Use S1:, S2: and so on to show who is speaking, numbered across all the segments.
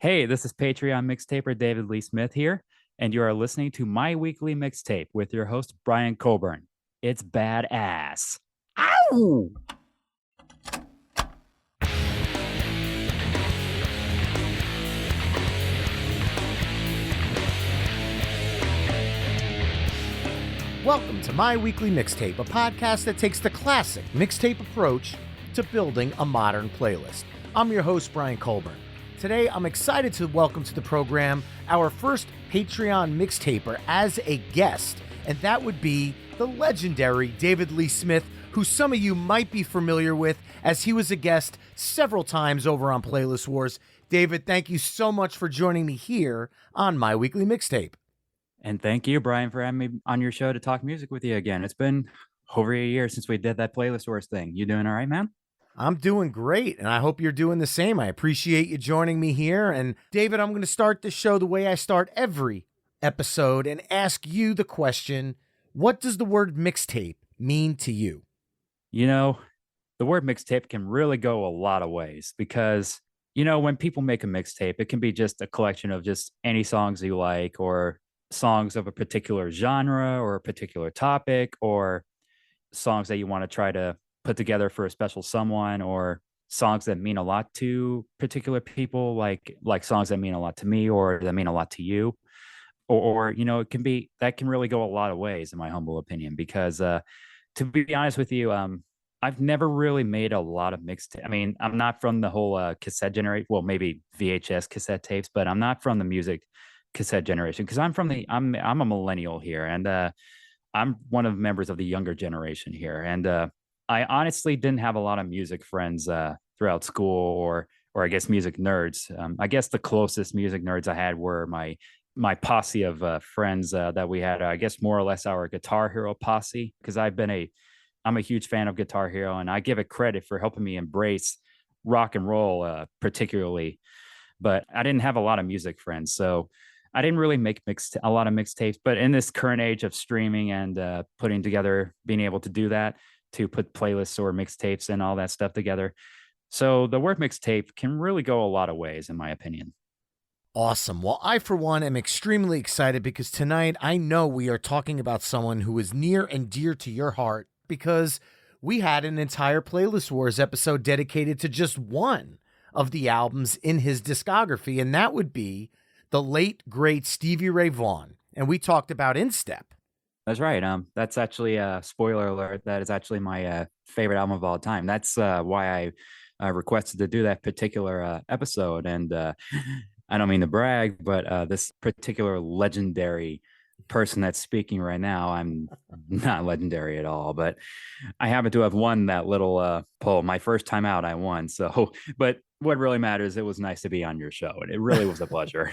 S1: Hey, this is Patreon mixtaper David Lee Smith here, and you are listening to my weekly mixtape with your host, Brian Coburn. It's badass. Ow!
S2: Welcome to My Weekly Mixtape, a podcast that takes the classic mixtape approach to building a modern playlist. I'm your host, Brian Colburn. Today, I'm excited to welcome to the program our first Patreon mixtaper as a guest, and that would be the legendary David Lee Smith, who some of you might be familiar with as he was a guest several times over on Playlist Wars. David, thank you so much for joining me here on My Weekly Mixtape.
S1: And thank you, Brian, for having me on your show to talk music with you again. It's been over a year since we did that Playlist Wars thing. You doing all right, man?
S2: I'm doing great, and I hope you're doing the same. I appreciate you joining me here. And David, I'm going to start the show the way I start every episode and ask you the question, what does the word mixtape mean to you?
S1: You know, the word mixtape can really go a lot of ways because, when people make a mixtape, it can be just a collection of just any songs you like or songs of a particular genre or a particular topic or songs that you want to try to put together for a special someone or songs that mean a lot to particular people, like songs that mean a lot to me or that mean a lot to you. Or it can be that can really go a lot of ways, in my humble opinion, because to be honest with you, I've never really made a lot of mixtape. I mean, I'm not from the whole cassette generation. Well, maybe VHS cassette tapes, but I'm not from the music cassette generation because I'm a millennial here, and I'm one of the members of the younger generation here, and I honestly didn't have a lot of music friends throughout school, or I guess music nerds. I guess the closest music nerds I had were my posse of friends that we had. I guess more or less our Guitar Hero posse, because I'm a huge fan of Guitar Hero, and I give it credit for helping me embrace rock and roll, particularly. But I didn't have a lot of music friends, so I didn't really make a lot of mixtapes. But in this current age of streaming and putting together, being able to do that, to put playlists or mixtapes and all that stuff together. So the word mixtape can really go a lot of ways, in my opinion.
S2: Awesome. Well, I, for one, am extremely excited because tonight I know we are talking about someone who is near and dear to your heart because we had an entire Playlist Wars episode dedicated to just one of the albums in his discography, and that would be the late, great Stevie Ray Vaughan. And we talked about In Step.
S1: That's right. That's actually a spoiler alert. That is actually my favorite album of all time. That's why I requested to do that particular episode. And I don't mean to brag, but this particular legendary person that's speaking right now, I'm not legendary at all, but I happen to have won that little poll. My first time out, I won. So, but what really matters, it was nice to be on your show, and it really was a pleasure.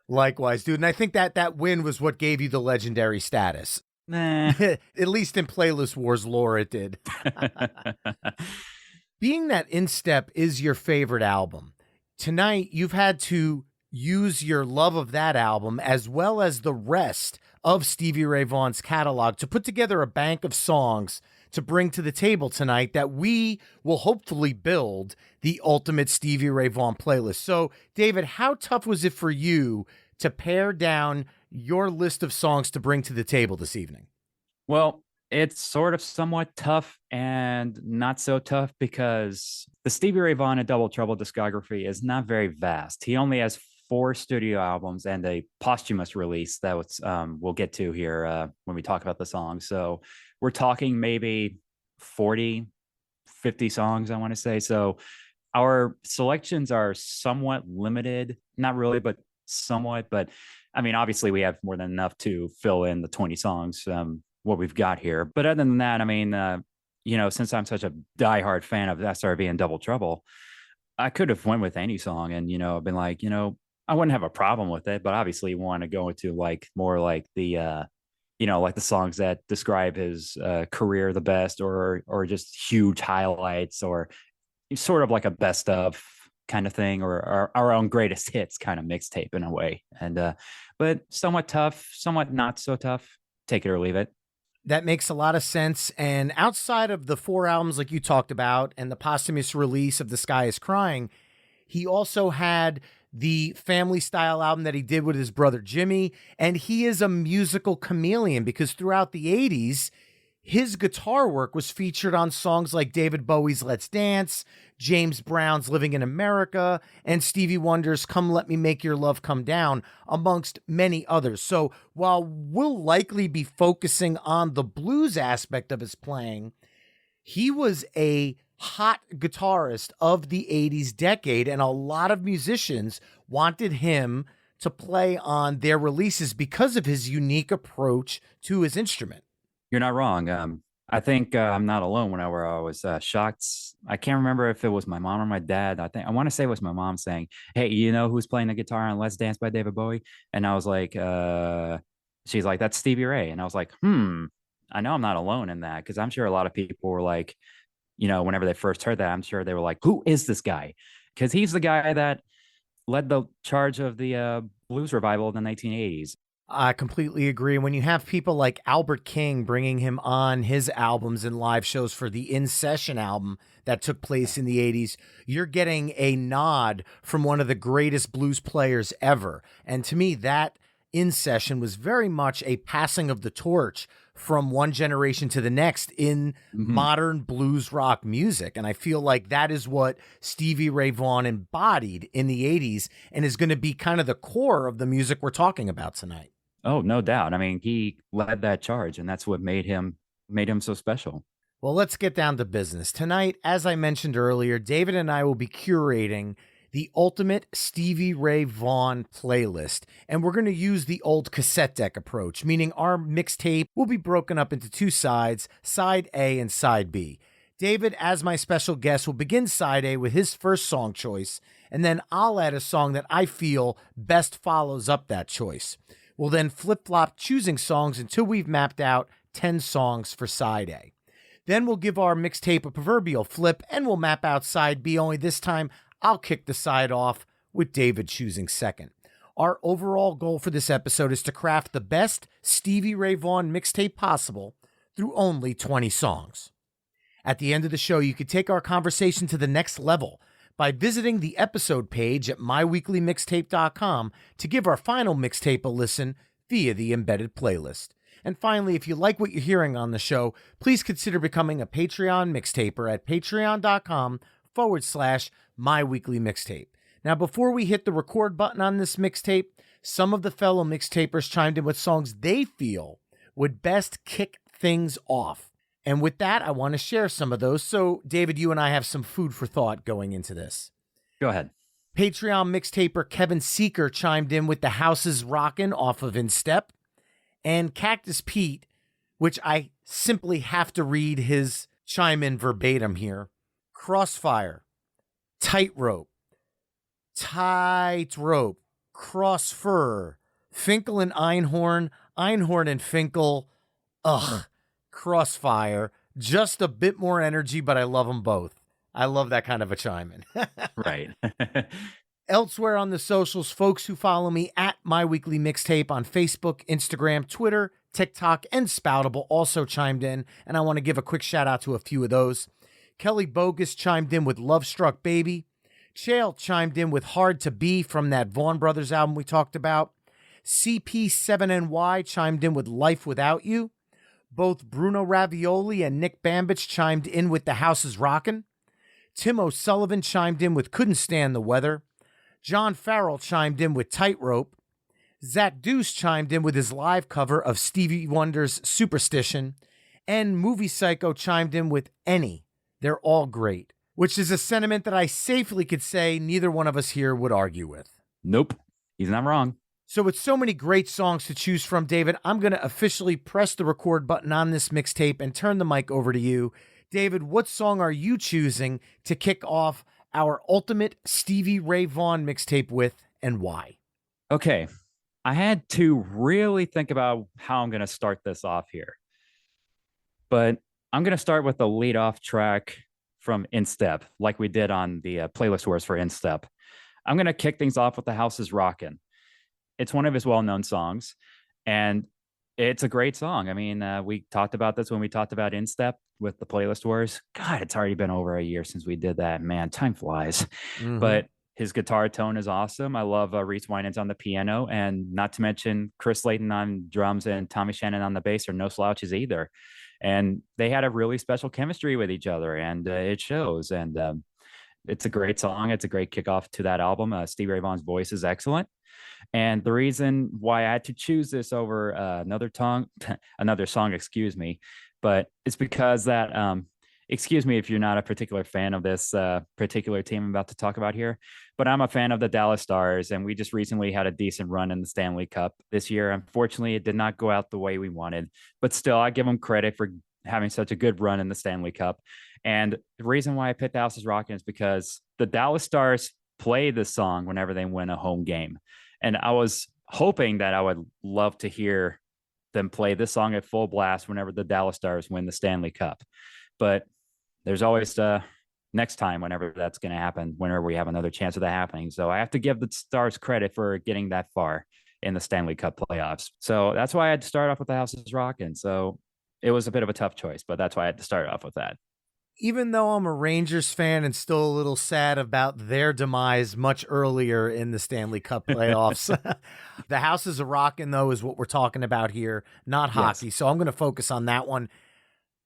S2: Likewise, dude. And I think that win was what gave you the legendary status.
S1: Nah.
S2: At least in Playlist Wars lore, it did. Being that In Step is your favorite album, tonight you've had to use your love of that album as well as the rest of Stevie Ray Vaughan's catalog to put together a bank of songs to bring to the table tonight that we will hopefully build the ultimate Stevie Ray Vaughan playlist. So, David, how tough was it for you to pare down your list of songs to bring to the table this evening?
S1: Well, it's sort of somewhat tough and not so tough because the Stevie Ray Vaughan and Double Trouble discography is not very vast. He only has 4 studio albums and a posthumous release that we'll get to here when we talk about the songs. So we're talking maybe 40, 50 songs, I want to say. So our selections are somewhat limited, not really, but somewhat. But I mean, obviously we have more than enough to fill in the 20 songs, what we've got here. But other than that, I mean, since I'm such a diehard fan of SRV and Double Trouble, I could have went with any song and, been like, I wouldn't have a problem with it, but obviously you want to go into like more like the like the songs that describe his career the best, or just huge highlights, or sort of like a best of kind of thing, or our own greatest hits kind of mixtape in a way. And but somewhat tough, somewhat not so tough. Take it or leave it.
S2: That makes a lot of sense. And outside of the 4 albums like you talked about and the posthumous release of The Sky is Crying, He also had the family style album that he did with his brother Jimmy. And he is a musical chameleon because throughout the 80s, his guitar work was featured on songs like David Bowie's Let's Dance, James Brown's Living in America, and Stevie Wonder's Come Let Me Make Your Love Come Down, amongst many others. So while we'll likely be focusing on the blues aspect of his playing, he was a hot guitarist of the 80s decade, and a lot of musicians wanted him to play on their releases because of his unique approach to his instrument.
S1: You're not wrong. I think I'm not alone whenever I was shocked. I can't remember if it was my mom or my dad. I want to say it was my mom saying, "Hey, you know who's playing the guitar on Let's Dance by David Bowie?" And I was like, she's like, "That's Stevie Ray." And I was like, I know I'm not alone in that, because I'm sure a lot of people were like, whenever they first heard that, I'm sure they were like, "Who is this guy?" Because he's the guy that led the charge of the blues revival in the 1980s.
S2: I completely agree. When you have people like Albert King bringing him on his albums and live shows for the In Session album that took place in the 80s, you're getting a nod from one of the greatest blues players ever. And to me, that In Session was very much a passing of the torch from one generation to the next in modern blues rock music. And I feel like that is what Stevie Ray Vaughan embodied in the 80s and is going to be kind of the core of the music we're talking about tonight.
S1: Oh, no doubt. I mean, he led that charge, and that's what made him so special.
S2: Well, let's get down to business. Tonight, as I mentioned earlier, David and I will be curating the ultimate Stevie Ray Vaughan playlist, and we're going to use the old cassette deck approach, meaning our mixtape will be broken up into two sides, side A and side B. David, as my special guest, will begin side A with his first song choice, and then I'll add a song that I feel best follows up that choice. We'll then flip-flop choosing songs until we've mapped out 10 songs for side A. Then we'll give our mixtape a proverbial flip and we'll map out side B, only this time I'll kick the side off with David choosing second. Our overall goal for this episode is to craft the best Stevie Ray Vaughan mixtape possible through only 20 songs. At the end of the show, you could take our conversation to the next level by visiting the episode page at myweeklymixtape.com to give our final mixtape a listen via the embedded playlist. And finally, if you like what you're hearing on the show, please consider becoming a Patreon mixtaper at patreon.com/myweeklymixtape. Now, before we hit the record button on this mixtape, some of the fellow mixtapers chimed in with songs they feel would best kick things off. And with that, I want to share some of those. So, David, you and I have some food for thought going into this.
S1: Go ahead.
S2: Patreon mixtaper Kevin Seeker chimed in with The House is Rockin' off of In Step. And Cactus Pete, which I simply have to read his chime in verbatim here. Crossfire, Tightrope, Crossfur, Finkel and Einhorn, Einhorn and Finkel, Crossfire, just a bit more energy, but I love them both. I love that kind of a chime in.
S1: Right.
S2: Elsewhere on the socials, folks who follow me at My Weekly Mixtape on Facebook, Instagram, Twitter, TikTok, and Spoutable also chimed in, and I want to give a quick shout out to a few of those. Kelly Bogus chimed in with Love Struck Baby. Chael chimed in with Hard to Be from that Vaughan Brothers album we talked about. CP7NY chimed in with Life Without You. Both Bruno Ravioli and Nick Bambich chimed in with The House is Rockin'. Tim O'Sullivan chimed in with Couldn't Stand the Weather. John Farrell chimed in with Tightrope. Zach Deuce chimed in with his live cover of Stevie Wonder's Superstition. And Movie Psycho chimed in with Any. They're all great, which is a sentiment that I safely could say neither one of us here would argue with.
S1: Nope. He's not wrong.
S2: So with so many great songs to choose from, David, I'm going to officially press the record button on this mixtape and turn the mic over to you. David, what song are you choosing to kick off our ultimate Stevie Ray Vaughan mixtape with, and why?
S1: Okay. I had to really think about how I'm going to start this off here. But I'm going to start with the lead-off track from In Step, like we did on the playlist wars for In Step. I'm going to kick things off with The House is Rockin'. It's one of his well-known songs, and it's a great song. I mean, we talked about this when we talked about In Step with the playlist wars. God, it's already been over a year since we did that. Man, time flies. But his guitar tone is awesome. I love Reese Winans on the piano, and not to mention Chris Layton on drums and Tommy Shannon on the bass are no slouches either. And they had a really special chemistry with each other, and it shows. And it's a great song. It's a great kickoff to that album. Stevie Ray Vaughan's voice is excellent. And the reason why I had to choose this over another song, excuse me, but it's because that, excuse me if you're not a particular fan of this particular team I'm about to talk about here, but I'm a fan of the Dallas Stars, and we just recently had a decent run in the Stanley Cup this year. Unfortunately, it did not go out the way we wanted, but still, I give them credit for having such a good run in the Stanley Cup. And the reason why I picked Dallas is Rockin' is because the Dallas Stars play this song whenever they win a home game. And I was hoping that I would love to hear them play this song at full blast whenever the Dallas Stars win the Stanley Cup. But there's always the next time whenever that's going to happen, whenever we have another chance of that happening. So I have to give the Stars credit for getting that far in the Stanley Cup playoffs. So that's why I had to start off with the House is Rockin'. So it was a bit of a tough choice, but that's why I had to start off with that.
S2: Even though I'm a Rangers fan and still a little sad about their demise much earlier in the Stanley Cup playoffs, the House is a Rockin', though, is what we're talking about here, not hockey. Yes. So I'm going to focus on that one.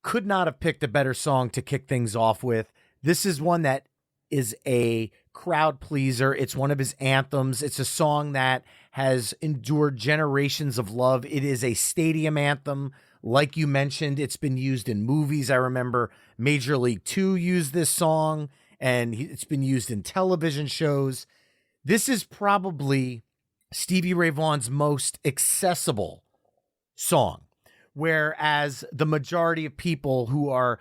S2: Could not have picked a better song to kick things off with. This is one that is a crowd pleaser. It's one of his anthems. It's a song that has endured generations of love. It is a stadium anthem. Like you mentioned, it's been used in movies. I remember Major League 2 used this song, and it's been used in television shows. This is probably Stevie Ray Vaughan's most accessible song, whereas the majority of people who are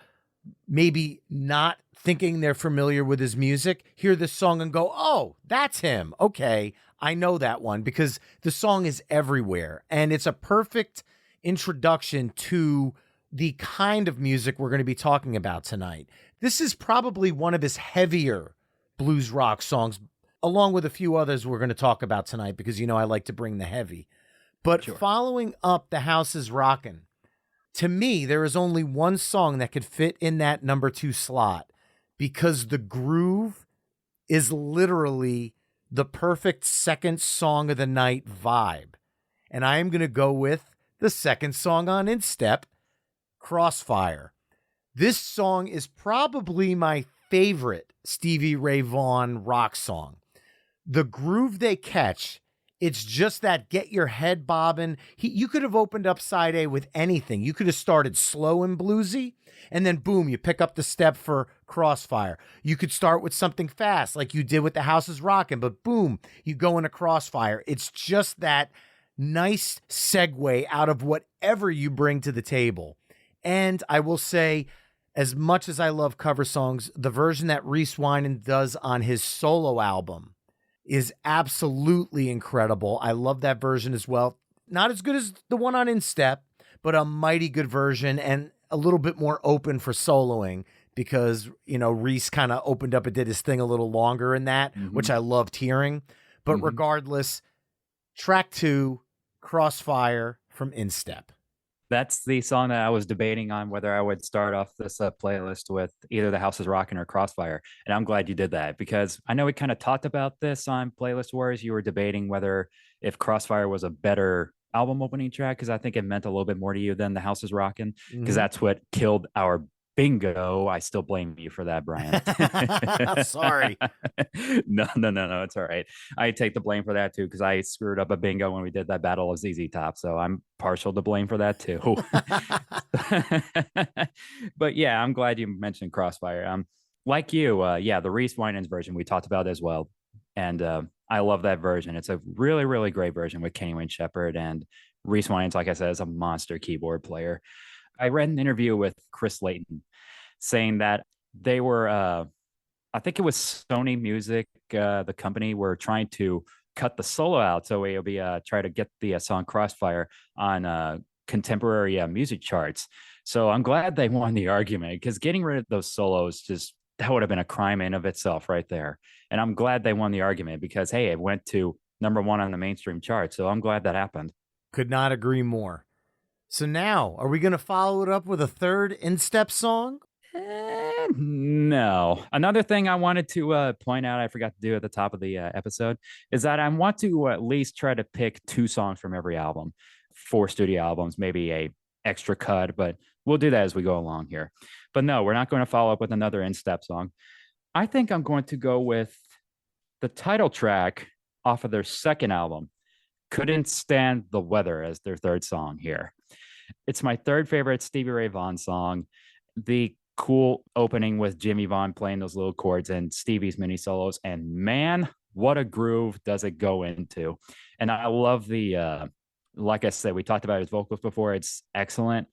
S2: maybe not thinking they're familiar with his music hear this song and go, oh, that's him. Okay, I know that one, because the song is everywhere, and it's a perfect introduction to the kind of music we're going to be talking about tonight. This is probably one of his heavier blues rock songs, along with a few others we're going to talk about tonight, because, you know, I like to bring the heavy. But sure. Following up The House is Rockin', to me, there is only one song that could fit in that number 2 slot, because the groove is literally the perfect second song of the night vibe. And I am going to go with the second song on In Step, Crossfire. This song is probably my favorite Stevie Ray Vaughan rock song. The groove they catch, it's just that get your head bobbing. You could have opened up side A with anything. You could have started slow and bluesy, and then boom, you pick up the step for Crossfire. You could start with something fast like you did with The House is Rockin', but boom, you go into Crossfire. It's just that nice segue out of whatever you bring to the table. And I will say, as much as I love cover songs, the version that Reese Winan does on his solo album is absolutely incredible. I love that version as well. Not as good as the one on In Step, but a mighty good version, and a little bit more open for soloing, because, you know, Reese kind of opened up and did his thing a little longer in that, which I loved hearing. But regardless, track 2, Crossfire from In Step.
S1: That's the song that I was debating on whether I would start off this playlist with either The House is Rockin' or Crossfire. And I'm glad you did that, because I know we kind of talked about this on Playlist Wars. You were debating whether if Crossfire was a better album opening track, because I think it meant a little bit more to you than The House is Rockin', because that's what killed our bingo. I still blame you for that, Brian.
S2: Sorry.
S1: No. It's all right. I take the blame for that too, because I screwed up a bingo when we did that Battle of ZZ Top. So I'm partial to blame for that too. But yeah, I'm glad you mentioned Crossfire. Like you, the Reese Winans version we talked about as well. And I love that version. It's a really, really great version with Kenny Wayne Shepherd, and Reese Winans, like I said, is a monster keyboard player. I read an interview with Chris Layton saying that they were, I think it was Sony Music, the company, were trying to cut the solo out, so it'll be try to get the song Crossfire on contemporary music charts. So I'm glad they won the argument, because getting rid of those solos, just that would have been a crime in of itself right there. And I'm glad they won the argument, because hey, it went to number 1 on the mainstream chart. So I'm glad that happened.
S2: Could not agree more. So now, are we going to follow it up with a third In Step song?
S1: No. Another thing I wanted to point out, I forgot to do at the top of the episode, is that I want to at least try to pick 2 songs from every album, 4 studio albums, maybe a extra cut, but we'll do that as we go along here. But no, we're not going to follow up with another in step song. I think I'm going to go with the title track off of their second album, Couldn't Stand the Weather, as their third song here. It's my third favorite Stevie Ray Vaughan song. The cool opening with Jimmy Vaughan playing those little chords and Stevie's mini solos. And man, what a groove does it go into. And I love like I said, we talked about his vocals before. It's excellent.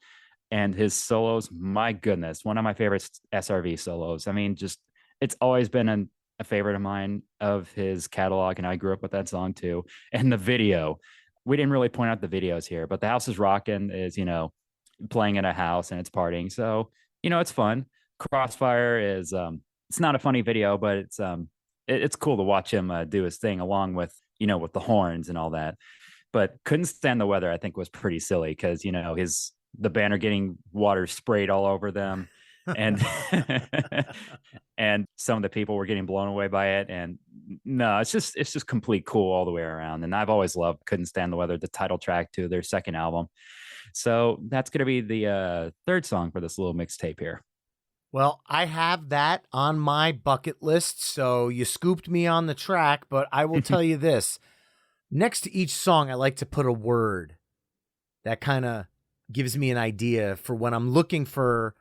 S1: And his solos, my goodness, one of my favorite SRV solos. I mean, just it's always been a favorite of mine of his catalog. And I grew up with that song too. And the video, we didn't really point out the videos here, but The House is Rockin' is, playing in a house and it's partying. So, it's fun. Crossfire is it's not a funny video, but it's cool to watch him do his thing along with, with the horns and all that. But Couldn't Stand the Weather, I think, was pretty silly because, the band are getting water sprayed all over them. And and some of the people were getting blown away by it. And no, it's just complete cool all the way around. And I've always loved Couldn't Stand the Weather, the title track to their second album. So that's going to be the third song for this little mixtape here.
S2: Well, I have that on my bucket list, so you scooped me on the track, but I will tell you this. Next to each song, I like to put a word that kind of gives me an idea for when I'm looking for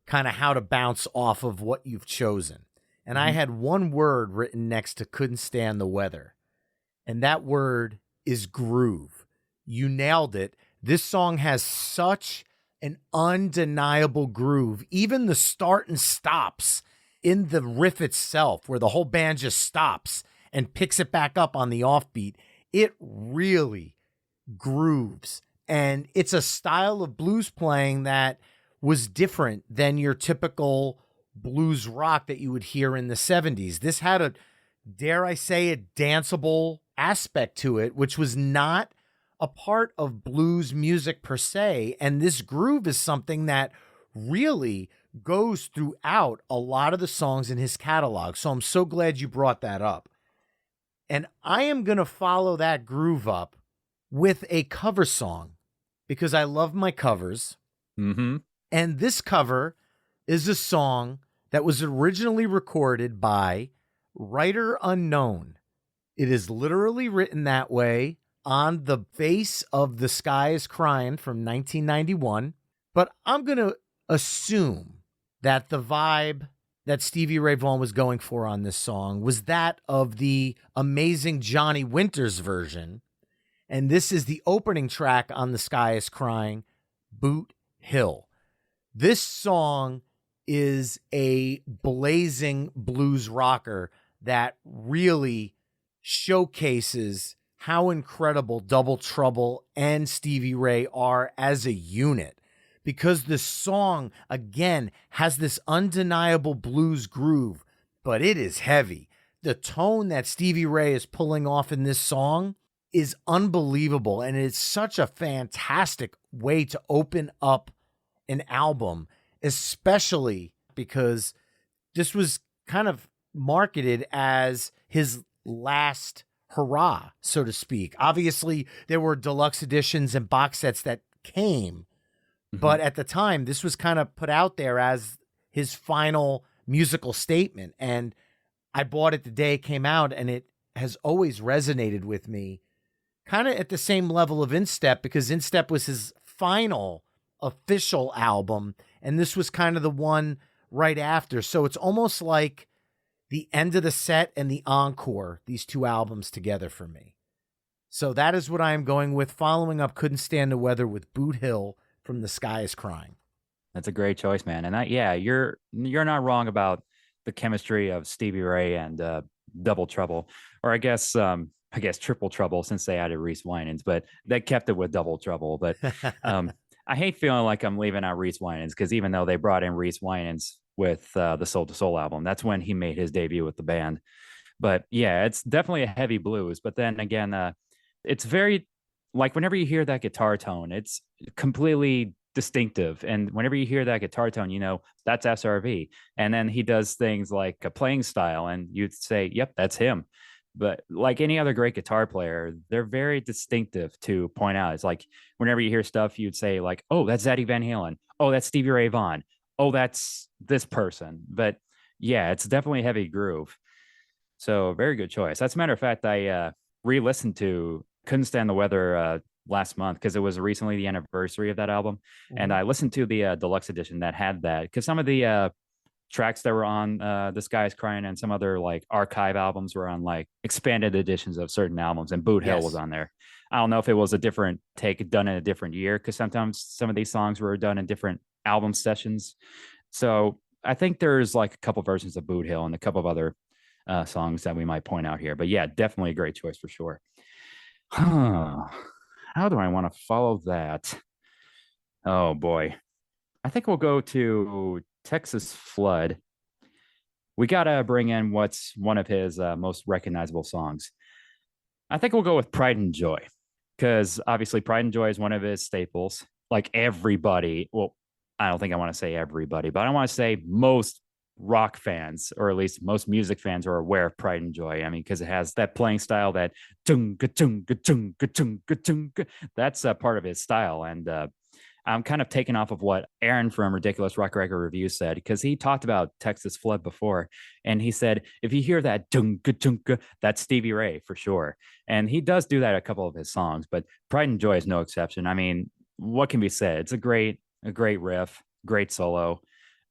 S2: kind of how to bounce off of what you've chosen. And I had one word written next to Couldn't Stand the Weather, and that word is groove. You nailed it. This song has such an undeniable groove. Even the start and stops in the riff itself, where the whole band just stops and picks it back up on the offbeat, it really grooves. And it's a style of blues playing that was different than your typical blues rock that you would hear in the 70s. This had a, dare I say, a danceable aspect to it, which was not a part of blues music per se. And this groove is something that really goes throughout a lot of the songs in his catalog. So I'm so glad you brought that up. And I am going to follow that groove up with a cover song because I love my covers.
S1: Mm-hmm.
S2: And this cover is a song that was originally recorded by Writer Unknown. It is literally written that way on the face of The Sky is Crying from 1991. But I'm going to assume that the vibe that Stevie Ray Vaughan was going for on this song was that of the amazing Johnny Winters version. And this is the opening track on The Sky is Crying, Boot Hill. This song is a blazing blues rocker that really showcases how incredible Double Trouble and Stevie Ray are as a unit. Because the song, again, has this undeniable blues groove, but it is heavy. The tone that Stevie Ray is pulling off in this song is unbelievable, and it's such a fantastic way to open up an album, especially because this was kind of marketed as his last hurrah, so to speak. Obviously, there were deluxe editions and box sets that came, but at the time, this was kind of put out there as his final musical statement. And I bought it the day it came out, and it has always resonated with me, kind of at the same level of Instep, because Instep was his final official album, and this was kind of the one right after. So it's almost like the end of the set and the encore, these two albums together for me. So that is what I am going with, following up Couldn't Stand the Weather with Boot Hill from The Sky is Crying.
S1: That's a great choice, man. And you're not wrong about the chemistry of Stevie Ray and Double Trouble, or I guess Triple Trouble, since they added Reese Winans, but they kept it with Double Trouble. But I hate feeling like I'm leaving out Reese Winans, because even though they brought in Reese Winans with the Soul to Soul album, that's when he made his debut with the band. But yeah, it's definitely a heavy blues. But then again, it's very, like, whenever you hear that guitar tone, it's completely distinctive. And whenever you hear that guitar tone, that's SRV. And then he does things like a playing style, and you'd say, yep, that's him. But like any other great guitar player, they're very distinctive to point out. It's like whenever you hear stuff, you'd say, like, oh, that's Eddie Van Halen. Oh, that's Stevie Ray Vaughan. Oh, that's this person. But yeah, it's definitely heavy groove. So very good choice. As a matter of fact, I re-listened to Couldn't Stand the Weather last month because it was recently the anniversary of that album. And
S2: Mhm.
S1: I listened to the deluxe edition that had that, because some of the tracks that were on This Guy Is Crying and some other like archive albums were on like expanded editions of certain albums, and Boot Hill was
S2: Yes.
S1: on there. I don't know if it was a different take done in a different year, because sometimes some of these songs were done in different album sessions. So I think there's like a couple versions of Boot Hill and a couple of other songs that we might point out here. But yeah, definitely a great choice for sure. Huh. How do I want to follow that? Oh boy. I think we'll go to Texas Flood. We got to bring in what's one of his most recognizable songs. I think we'll go with Pride and Joy, because obviously Pride and Joy is one of his staples. Like everybody, well, I don't think I want to say everybody, but I want to say most rock fans, or at least most music fans, are aware of Pride and Joy. I mean, because it has that playing style, that tunga tunga tunga tunga tunga. That's a part of his style, and I'm kind of taking off of what Aaron from Ridiculous Rock Record Review said, because he talked about Texas Flood before. And he said, if you hear that dunka dunka, that's Stevie Ray for sure. And he does do that a couple of his songs, but Pride and Joy is no exception. I mean, what can be said? It's a great riff, great solo,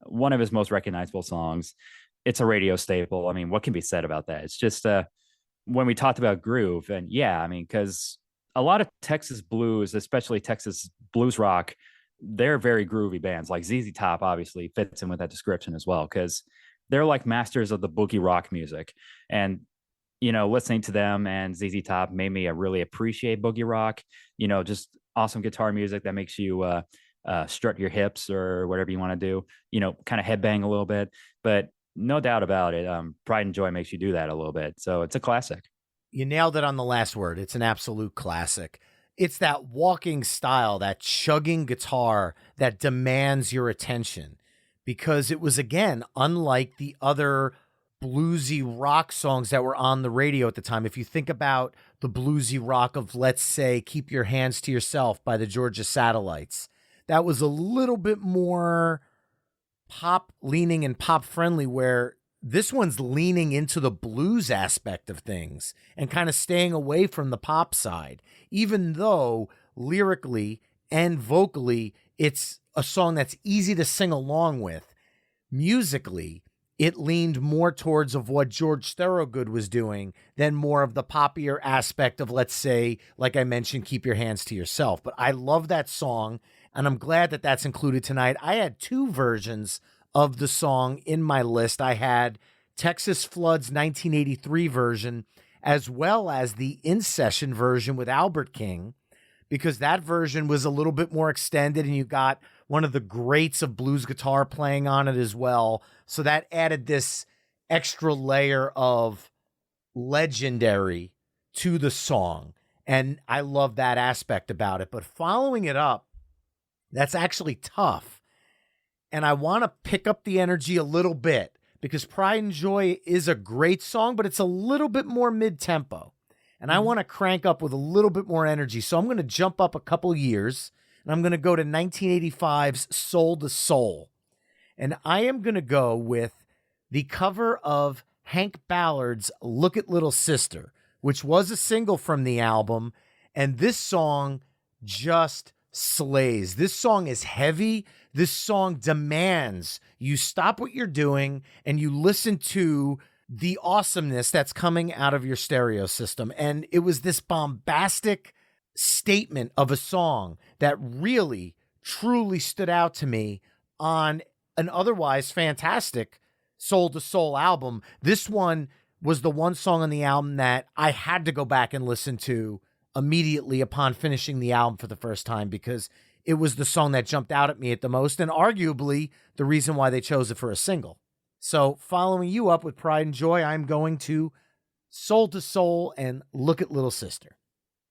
S1: one of his most recognizable songs. It's a radio staple. I mean, what can be said about that? It's just when we talked about groove, and yeah, I mean, because a lot of Texas blues, especially Texas blues rock, they're very groovy bands. Like ZZ Top obviously fits in with that description as well, because they're like masters of the boogie rock music. And listening to them and ZZ Top made me really appreciate boogie rock. Just awesome guitar music that makes you strut your hips or whatever you want to do. Kind of headbang a little bit. But no doubt about it, Pride and Joy makes you do that a little bit. So it's a classic.
S2: You nailed it on the last word. It's an absolute classic. It's that walking style, that chugging guitar that demands your attention, because it was, again, unlike the other bluesy rock songs that were on the radio at the time. If you think about the bluesy rock of, let's say, Keep Your Hands to Yourself by the Georgia Satellites, that was a little bit more pop leaning and pop friendly, where this one's leaning into the blues aspect of things and kind of staying away from the pop side, even though lyrically and vocally, it's a song that's easy to sing along with. Musically, it leaned more towards of what George Thorogood was doing than more of the poppier aspect of, let's say, like I mentioned, Keep Your Hands to Yourself. But I love that song, and I'm glad that that's included tonight. I had two versions of the song in my list. I had Texas Flood's 1983 version, as well as the in-session version with Albert King, because that version was a little bit more extended, and you got one of the greats of blues guitar playing on it as well. So that added this extra layer of legendary to the song. And I love that aspect about it. But following it up, that's actually tough. And I want to pick up the energy a little bit, because Pride and Joy is a great song, but it's a little bit more mid-tempo. And I want to crank up with a little bit more energy. So I'm going to jump up a couple years, and I'm going to go to 1985's Soul to Soul. And I am going to go with the cover of Hank Ballard's Look at Little Sister, which was a single from the album. And this song just slays. This song is heavy. This song demands you stop what you're doing and you listen to the awesomeness that's coming out of your stereo system. And it was this bombastic statement of a song that really, truly stood out to me on an otherwise fantastic Soul to Soul album. This one was the one song on the album that I had to go back and listen to immediately upon finishing the album for the first time, because it was the song that jumped out at me at the most, and arguably the reason why they chose it for a single. So following you up with Pride and Joy, I'm going to Soul and Look at Little Sister.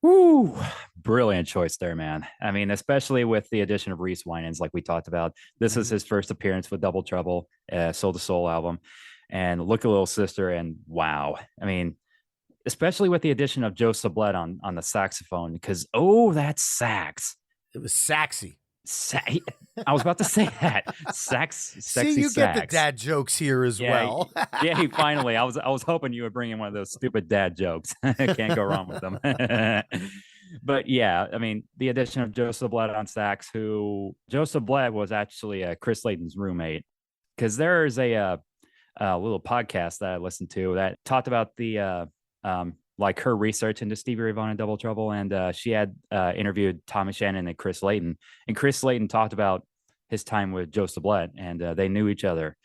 S1: Woo! Brilliant choice there, man. I mean, especially with the addition of Reese Winans, like we talked about. This is
S2: Mhm.
S1: his first appearance with Double Trouble, Soul to Soul album, and Look a Little Sister, and wow. I mean, especially with the addition of Joe Sublette on the saxophone, because that sax.
S2: It was saxy.
S1: Sa- I was about to say that
S2: See,
S1: sexy
S2: you get the
S1: sax.
S2: dad jokes here as
S1: Yeah,
S2: well.
S1: yeah. He finally. I was hoping you would bring in one of those stupid dad jokes. Can't go wrong with them. But yeah, I mean, the addition of Joseph Bled on sax, who Joseph Bled was actually Chris Layton's roommate, because there is a little podcast that I listened to that talked about the like her research into Stevie Ray Vaughan and Double Trouble, and she had interviewed Tommy Shannon and Chris Layton, and Chris Layton talked about his time with Joseph Bled, and they knew each other.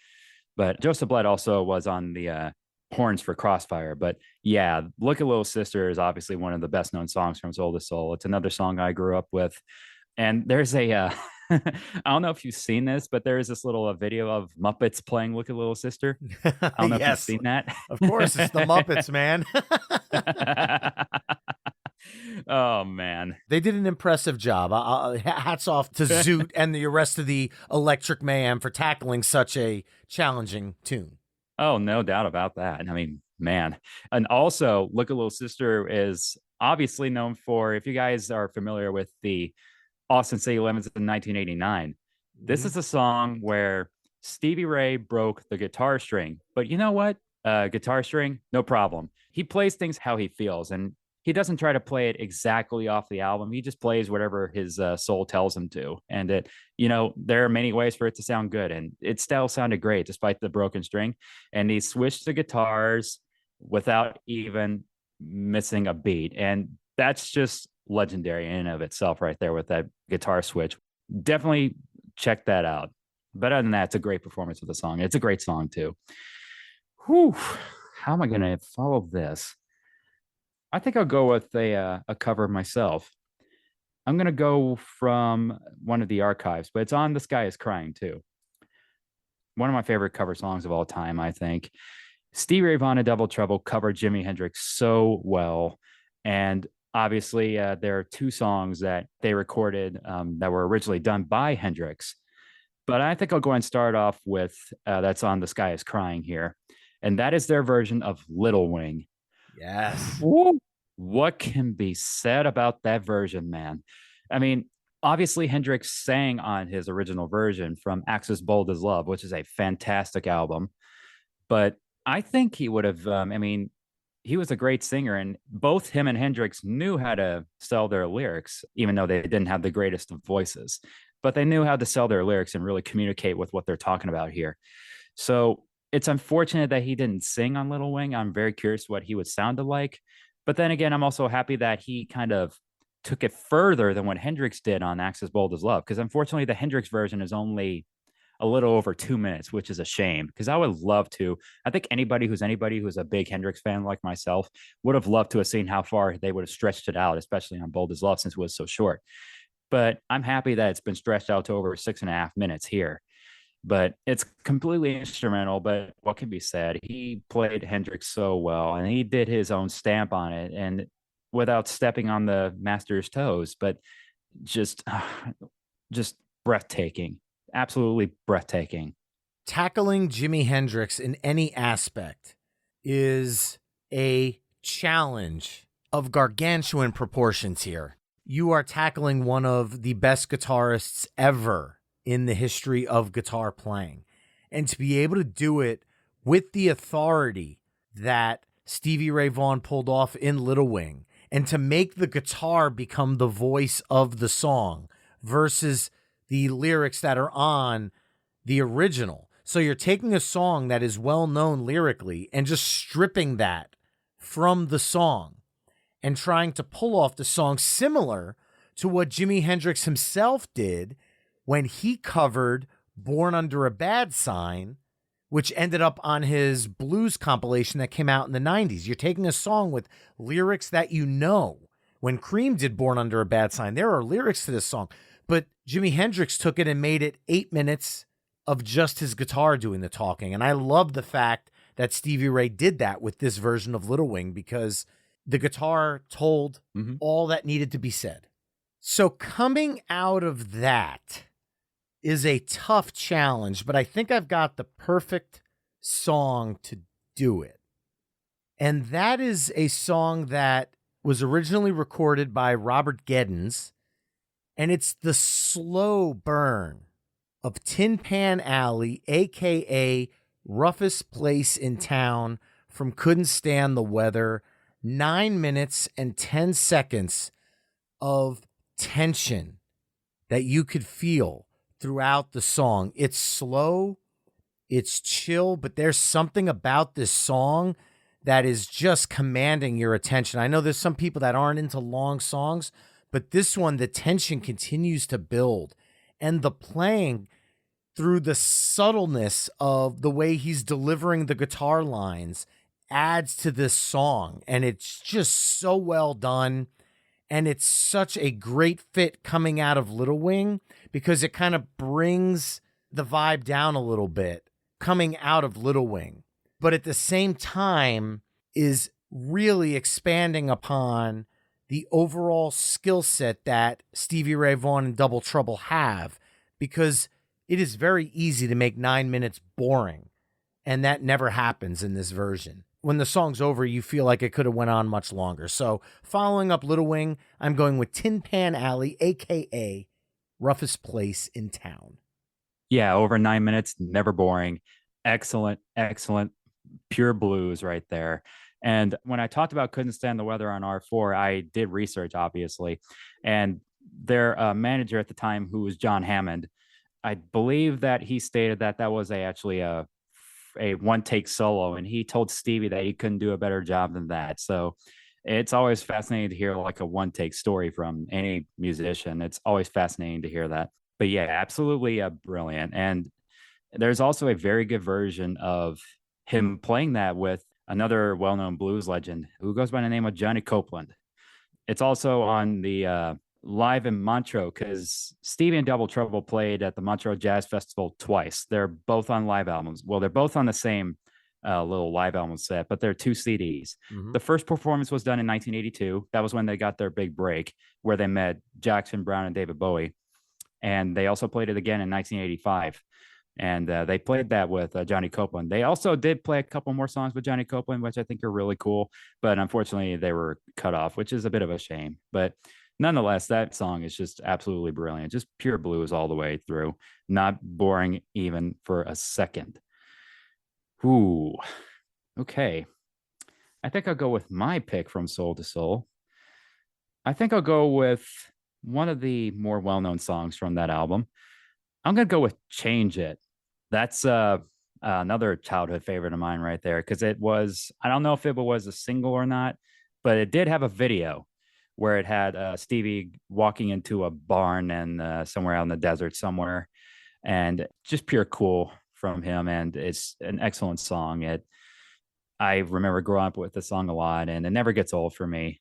S1: But Joseph Bled also was on the horns for Crossfire. But yeah, Look at Little Sister is obviously one of the best known songs from Soul to Soul. It's another song I grew up with. And there's I don't know if you've seen this, but there is this little video of Muppets playing Look at Little Sister. I don't know if you've
S2: Yes,
S1: seen that.
S2: of course, it's the Muppets, man.
S1: Oh, man.
S2: They did an impressive job. Hats off to Zoot and the rest of the Electric Mayhem for tackling such a challenging tune.
S1: Oh, no doubt about that. I mean, man. And also, Look at Little Sister is obviously known for, if you guys are familiar with the Austin City Limits in 1989, this
S2: Mhm.
S1: is a song where Stevie Ray broke the guitar string. But you know what? Guitar string, no problem. He plays things how he feels, and he doesn't try to play it exactly off the album. He just plays whatever his soul tells him to. And there are many ways for it to sound good, and it still sounded great despite the broken string. And he switched the guitars without even missing a beat, and that's just legendary in and of itself, right there with that guitar switch. Definitely check that out. But other than that, it's a great performance of the song. It's a great song too. Whew. How am I going to follow this? I think I'll go with a cover myself. I'm going to go from one of the archives, but it's on The Sky is Crying too. One of my favorite cover songs of all time, I think. Stevie Ray Vaughan and Double Trouble covered Jimi Hendrix so well. And obviously, there are two songs that they recorded that were originally done by Hendrix. But I think I'll go and start off with that's on The Sky is Crying here. And that is their version of Little Wing.
S2: Yes.
S1: Woo! What can be said about that version, man? I mean, obviously Hendrix sang on his original version from Axis Bold as Love, which is a fantastic album. But I think he would have, he was a great singer, and both him and Hendrix knew how to sell their lyrics, even though they didn't have the greatest of voices. But they knew how to sell their lyrics and really communicate with what they're talking about here. So it's unfortunate that he didn't sing on Little Wing. I'm very curious what he would sound like. But then again, I'm also happy that he kind of took it further than what Hendrix did on Axis Bold as Love. Because unfortunately, the Hendrix version is only a little over 2 minutes, which is a shame. Because I would love to. I think anybody who's a big Hendrix fan like myself would have loved to have seen how far they would have stretched it out, especially on Bold as Love, since it was so short. But I'm happy that it's been stretched out to over 6.5 minutes here. But it's completely instrumental. But what can be said? He played Hendrix so well, and he did his own stamp on it, and without stepping on the master's toes. But just, just breathtaking, absolutely breathtaking.
S2: Tackling Jimi Hendrix in any aspect is a challenge of gargantuan proportions here. You are tackling one of the best guitarists ever in the history of guitar playing. And to be able to do it with the authority that Stevie Ray Vaughan pulled off in Little Wing, and to make the guitar become the voice of the song versus the lyrics that are on the original. So you're taking a song that is well known lyrically and just stripping that from the song and trying to pull off the song similar to what Jimi Hendrix himself did when he covered Born Under a Bad Sign, which ended up on his blues compilation that came out in the 90s. You're taking a song with lyrics that you know. When Cream did Born Under a Bad Sign, there are lyrics to this song, but Jimi Hendrix took it and made it 8 minutes of just his guitar doing the talking. And I love the fact that Stevie Ray did that with this version of Little Wing, because The guitar told
S1: Mhm.
S2: all that needed to be said. So coming out of that is a tough challenge, but I think I've got the perfect song to do it. And that is a song that was originally recorded by Robert Geddens, and it's the slow burn of Tin Pan Alley, aka Roughest Place in Town, from Couldn't Stand the Weather. 9 minutes and 10 seconds of tension that you could feel throughout the song. It's slow, it's chill, but there's something about this song that is just commanding your attention. I know there's some people that aren't into long songs, but this one, the tension continues to build, and the playing through the subtleness of the way he's delivering the guitar lines adds to this song. And it's just so well done. And it's such a great fit coming out of Little Wing because it kind of brings the vibe down a little bit coming out of Little Wing, but at the same time is really expanding upon the overall skill set that Stevie Ray Vaughan and Double Trouble have, because it is very easy to make 9 minutes boring. And that never happens in this version. When the song's over, you feel like it could have went on much longer. So following up Little Wing, I'm going with Tin Pan Alley, a.k.a. Roughest Place in Town.
S1: Yeah, over 9 minutes, never boring. Excellent, excellent, pure blues right there. And when I talked about Couldn't Stand the Weather on R4, I did research, obviously. And their manager at the time, who was John Hammond, I believe that he stated that that was actually a one take solo, and he told Stevie that he couldn't do a better job than that. So it's always fascinating to hear like a one take story from any musician. It's always fascinating to hear that. But yeah, absolutely brilliant. And there's also a very good version of him playing that with another well known blues legend who goes by the name of Johnny Copeland. It's also on the live in Montreux because Stevie and Double Trouble played at the Montreux Jazz Festival twice. They're both on live albums. Well, they're both on the same little live album set, but they're two CDs.
S2: Mm-hmm.
S1: The first performance was done in 1982. That was when they got their big break, where they met Jackson Browne and David Bowie. And they also played it again in 1985. And they played that with Johnny Copeland. They also did play a couple more songs with Johnny Copeland, which I think are really cool. But unfortunately, they were cut off, which is a bit of a shame. But nonetheless, that song is just absolutely brilliant. Just pure blues all the way through. Not boring even for a second. Ooh, okay. I think I'll go with my pick from Soul to Soul. I think I'll go with one of the more well-known songs from that album. I'm going to go with Change It. That's another childhood favorite of mine right there, because it was, I don't know if it was a single or not, but it did have a video where it had Stevie walking into a barn and somewhere out in the desert somewhere, and just pure cool from him. And it's an excellent song. I remember growing up with the song a lot, and it never gets old for me.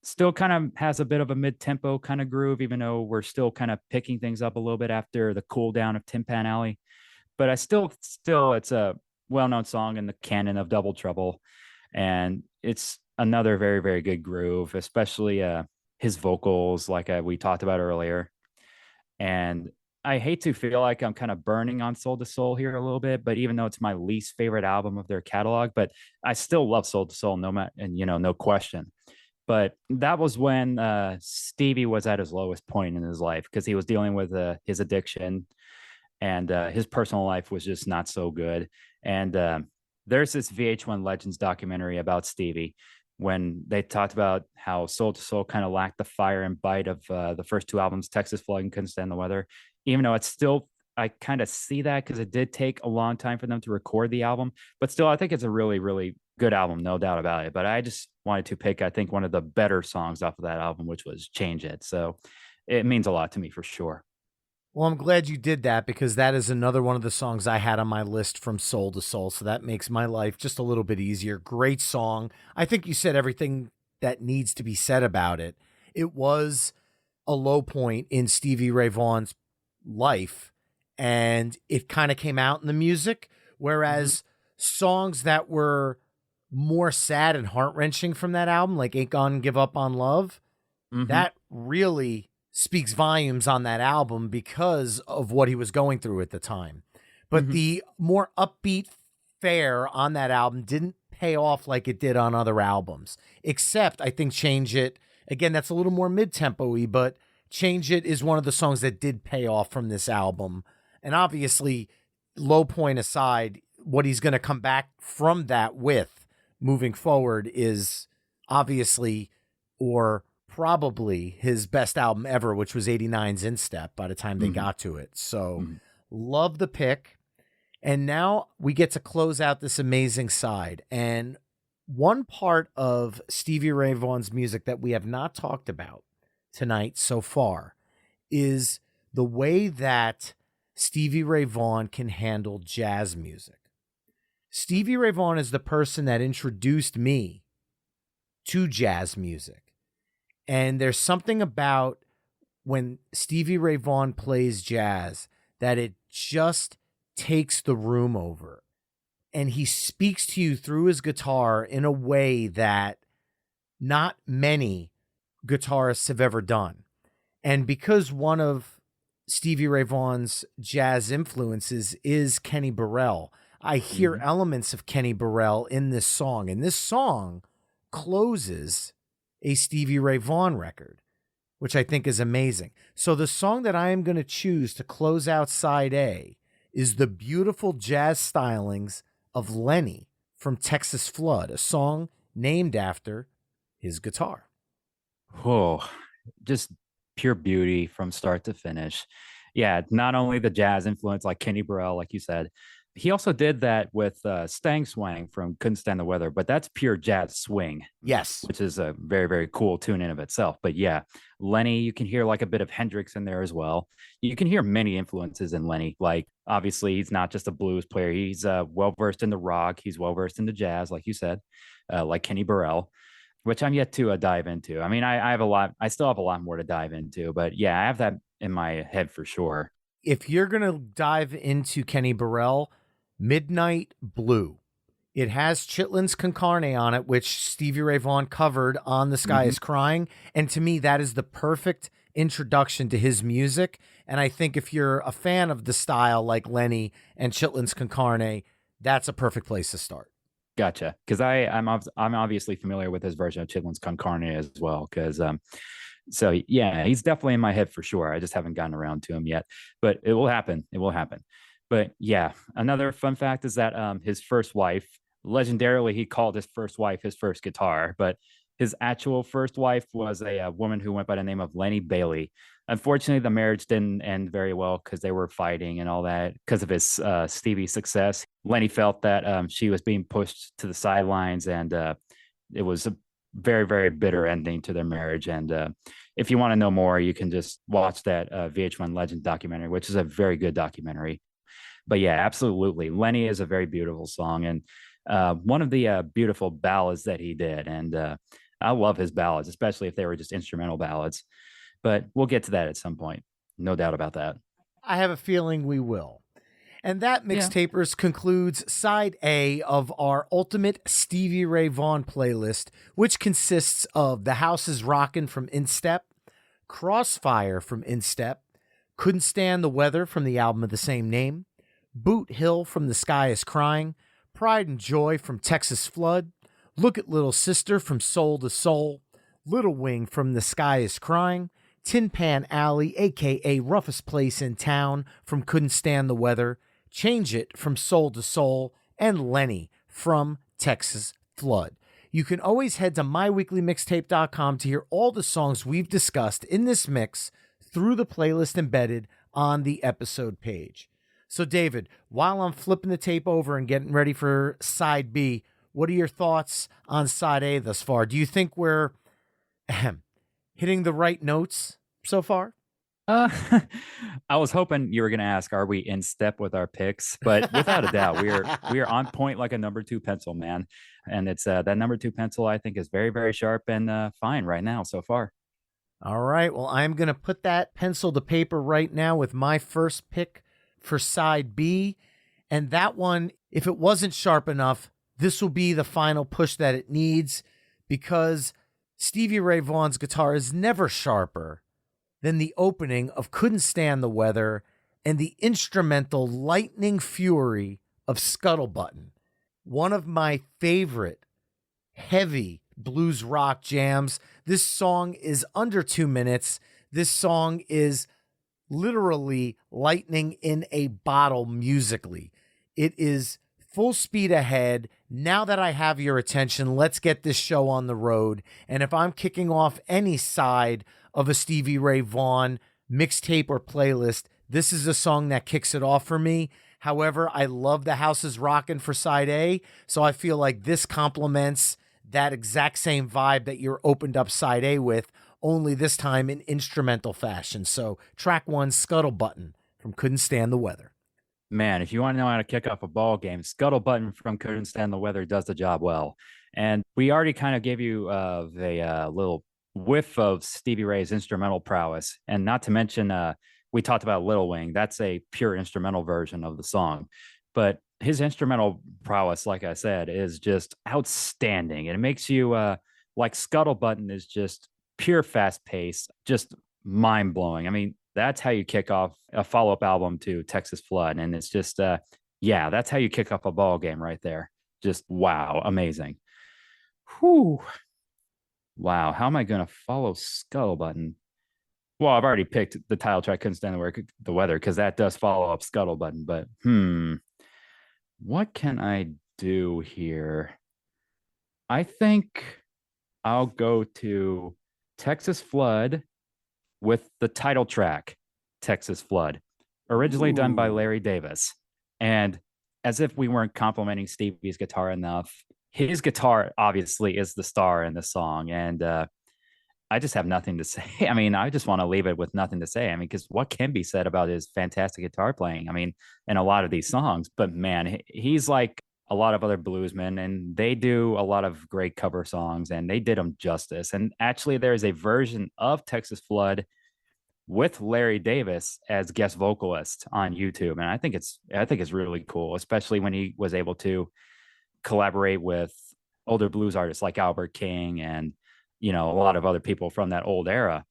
S1: Still kind of has a bit of a mid-tempo kind of groove, even though we're still kind of picking things up a little bit after the cool down of Tin Pan Alley. But I still, it's a well-known song in the canon of Double Trouble, and it's another very, very good groove, especially his vocals, like we talked about earlier. And I hate to feel like I'm kind of burning on Soul to Soul here a little bit, but even though it's my least favorite album of their catalog, but I still love Soul to Soul, no matter, and no question. But that was when Stevie was at his lowest point in his life, because he was dealing with his addiction, and his personal life was just not so good. And there's this VH1 Legends documentary about Stevie, when they talked about how Soul to Soul kind of lacked the fire and bite of the first two albums, Texas Flood and Couldn't Stand the Weather, even though it's still, I kind of see that because it did take a long time for them to record the album. But still, I think it's a really, really good album, no doubt about it. But I just wanted to pick, I think, one of the better songs off of that album, which was Change It. So it means a lot to me for sure.
S2: Well, I'm glad you did that, because that is another one of the songs I had on my list from Soul to Soul. So that makes my life just a little bit easier. Great song. I think you said everything that needs to be said about it. It was a low point in Stevie Ray Vaughan's life, and it kind of came out in the music, whereas songs that were more sad and heart-wrenching from that album, like Ain't Gonna Give Up on Love,
S1: Hmm.
S2: that really speaks volumes on that album because of what he was going through at the time. But
S1: Hmm.
S2: the more upbeat fare on that album didn't pay off like it did on other albums, except I think Change It. Again, that's a little more mid-tempo-y, but Change It is one of the songs that did pay off from this album. And obviously, Low Point aside, what he's going to come back from that with moving forward is obviously, or probably, his best album ever, which was '89's Instep by the time they
S1: Hmm.
S2: got to it. So
S1: Hmm.
S2: love the pick. And now we get to close out this amazing side. And one part of Stevie Ray Vaughan's music that we have not talked about tonight so far is the way that Stevie Ray Vaughan can handle jazz music. Stevie Ray Vaughan is the person that introduced me to jazz music. And there's something about when Stevie Ray Vaughan plays jazz that it just takes the room over. And he speaks to you through his guitar in a way that not many guitarists have ever done. And because one of Stevie Ray Vaughan's jazz influences is Kenny Burrell, I hear
S1: Hmm.
S2: elements of Kenny Burrell in this song. And this song closes a Stevie Ray Vaughan record, which I think is amazing. So the song that I am going to choose to close out side A is the beautiful jazz stylings of Lenny from Texas Flood, a song named after his guitar.
S1: Oh, just pure beauty from start to finish. Yeah, not only the jazz influence like Kenny Burrell, like you said, he also did that with Stang Swang from Couldn't Stand the Weather, but that's pure jazz swing,
S2: Yes.
S1: which is a very, very cool tune in of itself. But yeah, Lenny, you can hear like a bit of Hendrix in there as well. You can hear many influences in Lenny. Like obviously, he's not just a blues player. He's well versed in the rock. He's well versed in the jazz, like you said, like Kenny Burrell, which I'm yet to dive into. I mean, I have a lot. I still have a lot more to dive into, but yeah, I have that in my head for sure.
S2: If you're going to dive into Kenny Burrell, Midnight Blue. It has Chitlin's Con Carne on it, which Stevie Ray Vaughan covered on The Sky
S1: Hmm.
S2: is Crying. And to me, that is the perfect introduction to his music. And I think if you're a fan of the style like Lenny and Chitlin's Con Carne, that's a perfect place to start.
S1: Gotcha. Because I'm obviously familiar with his version of Chitlin's Con Carne as well. Because so yeah, he's definitely in my head for sure. I just haven't gotten around to him yet, but it will happen. It will happen. But yeah, another fun fact is that his first wife, legendarily, he called his first wife his first guitar, but his actual first wife was a woman who went by the name of Lenny Bailey. Unfortunately, the marriage didn't end very well because they were fighting and all that because of his Stevie success. Lenny felt that she was being pushed to the sidelines, and it was a very, very bitter ending to their marriage. And if you want to know more, you can just watch that VH1 Legend documentary, which is a very good documentary. But yeah, absolutely. Lenny is a very beautiful song and one of the beautiful ballads that he did. And I love his ballads, especially if they were just instrumental ballads. But we'll get to that at some point. No doubt about that.
S2: I have a feeling we will. And that,
S1: Yeah.
S2: Mixtapers, concludes side A of our ultimate Stevie Ray Vaughan playlist, which consists of The House is Rockin' from Instep, Crossfire from Instep, Couldn't Stand the Weather from the album of the same name, Boot Hill from The Sky is Crying, Pride and Joy from Texas Flood, Look at Little Sister from Soul to Soul, Little Wing from The Sky is Crying, Tin Pan Alley, aka Roughest Place in Town from Couldn't Stand the Weather, Change It from Soul to Soul, and Lenny from Texas Flood. You can always head to myweeklymixtape.com to hear all the songs we've discussed in this mix through the playlist embedded on the episode page. So, David, while I'm flipping the tape over and getting ready for side B, what are your thoughts on side A thus far? Do you think we're hitting the right notes so far?
S1: Uh, I was hoping you were going to ask, are we in step with our picks? But without a doubt, we are on point like a number two pencil, man. And it's that number two pencil I think is very, very sharp and fine right now so far.
S2: All right. Well, I'm going to put that pencil to paper right now with my first pick for side B. And that one, if it wasn't sharp enough, this will be the final push that it needs, because Stevie Ray Vaughan's guitar is never sharper than the opening of Couldn't Stand the Weather and the instrumental Lightning Fury of Scuttle Button. One of my favorite heavy blues rock jams. This song is under 2 minutes. This song is literally lightning in a bottle musically. It is full speed ahead. Now that I have your attention, let's get this show on the road. And if I'm kicking off any side of a Stevie Ray Vaughan mixtape or playlist, this is a song that kicks it off for me. However, I love The House is Rockin' for side A, so I feel like this complements that exact same vibe that you're opened up side A with, only this time in instrumental fashion. So track 1, Scuttle Button from Couldn't Stand the Weather.
S1: Man, if you want to know how to kick off a ball game, Scuttle Button from Couldn't Stand the Weather does the job well. And we already kind of gave you a little whiff of Stevie Ray's instrumental prowess. And not to mention, we talked about Little Wing. That's a pure instrumental version of the song. But his instrumental prowess, like I said, is just outstanding. And it makes you, like Scuttle Button is just pure fast pace, just mind blowing. I mean, that's how you kick off a follow-up album to Texas Flood. And it's just, yeah, that's how you kick off a ball game right there. Just, wow, amazing. Whew. Wow, how am I going to follow Scuttle Button? Well, I've already picked the title track, Couldn't Stand the Weather, because that does follow up Scuttle Button. But, what can I do here? I think I'll go to Texas Flood with the title track, Texas Flood, originally done by Larry Davis. And as if we weren't complimenting Stevie's guitar enough, his guitar obviously is the star in the song. And I just have nothing to say. I mean, I just want to leave it with nothing to say. I mean, because what can be said about his fantastic guitar playing? I mean, in a lot of these songs, but man, he's like a lot of other bluesmen, and they do a lot of great cover songs, and they did them justice. And actually, there's a version of Texas Flood with Larry Davis as guest vocalist on YouTube, and I think it's really cool, especially when he was able to collaborate with older blues artists like Albert King and a lot of other people from that old era.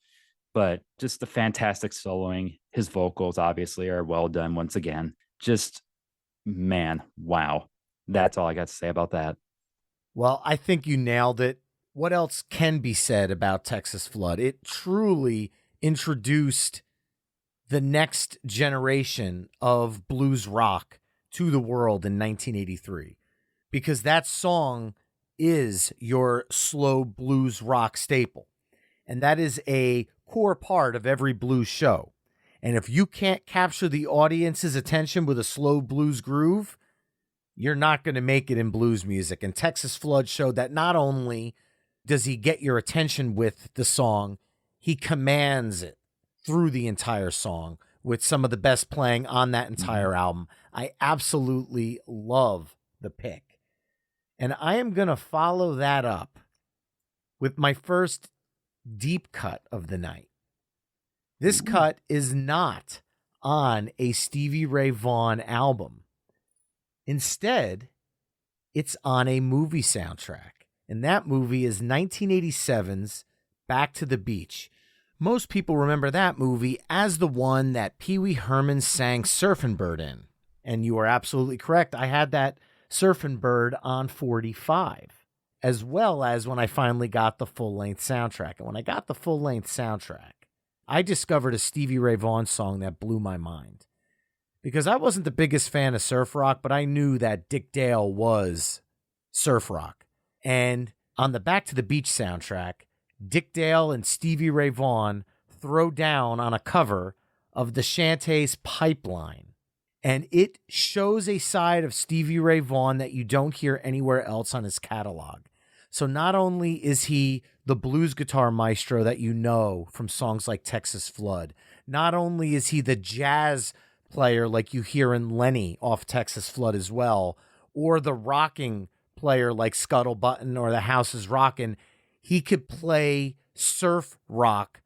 S1: But just the fantastic soloing, his vocals obviously are well done once again. Just, man, wow. That's all I got to say about that.
S2: Well, I think you nailed it. What else can be said about Texas Flood? It truly introduced the next generation of blues rock to the world in 1983, because that song is your slow blues rock staple. And that is a core part of every blues show. And if you can't capture the audience's attention with a slow blues groove, you're not going to make it in blues music. And Texas Flood showed that not only does he get your attention with the song, he commands it through the entire song with some of the best playing on that entire album. I absolutely love the pick. And I am going to follow that up with my first deep cut of the night. This cut is not on a Stevie Ray Vaughan album. Instead, it's on a movie soundtrack. And that movie is 1987's Back to the Beach. Most people remember that movie as the one that Pee Wee Herman sang Surfin' Bird in. And you are absolutely correct. I had that Surfin' Bird on 45, as well as when I finally got the full-length soundtrack. And when I got the full-length soundtrack, I discovered a Stevie Ray Vaughan song that blew my mind. Because I wasn't the biggest fan of surf rock, but I knew that Dick Dale was surf rock. And on the Back to the Beach soundtrack, Dick Dale and Stevie Ray Vaughan throw down on a cover of the Shantae's Pipeline. And it shows a side of Stevie Ray Vaughan that you don't hear anywhere else on his catalog. So not only is he the blues guitar maestro that you know from songs like Texas Flood, not only is he the jazz player like you hear in Lenny off Texas Flood as well, or the rocking player like Scuttle Button or The House is Rockin', he could play surf rock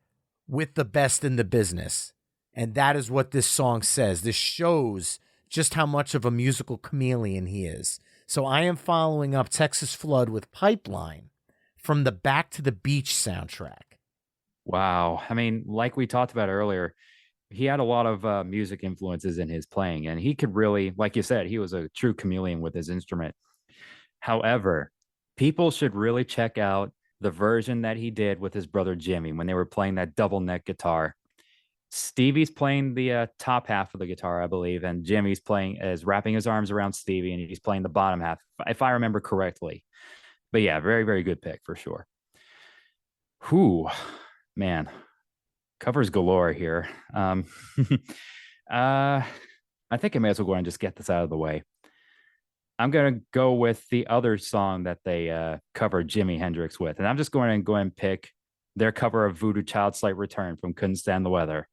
S2: with the best in the business. And that is what this song says. This shows just how much of a musical chameleon he is. So I am following up Texas Flood with Pipeline from the Back to the Beach soundtrack.
S1: Wow. I mean, like we talked about earlier, he had a lot of music influences in his playing, and he could really, like you said, he was a true chameleon with his instrument. However, people should really check out the version that he did with his brother Jimmy when they were playing that double neck guitar. Stevie's playing the top half of the guitar, I believe, and Jimmy's playing is wrapping his arms around Stevie, and he's playing the bottom half, if I remember correctly. But yeah, very, very good pick for sure. Whew, man, covers galore here. uh, I think I may as well go and just get this out of the way. I'm going to go with the other song that they covered Jimi Hendrix with. And I'm just going to go and pick their cover of Voodoo Child's Slight Return from Couldn't Stand the Weather.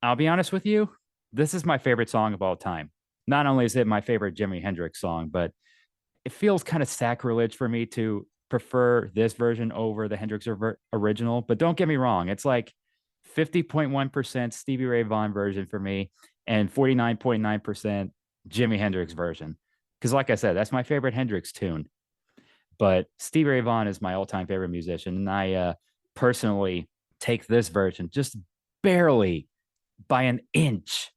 S1: I'll be honest with you, this is my favorite song of all time. Not only is it my favorite Jimi Hendrix song, but it feels kind of sacrilege for me to prefer this version over the Hendrix original. But don't get me wrong, it's like 50.1% Stevie Ray Vaughan version for me and 49.9% Jimi Hendrix version. Because, like I said, that's my favorite Hendrix tune. But Stevie Ray Vaughan is my all-time favorite musician, and I personally take this version just barely by an inch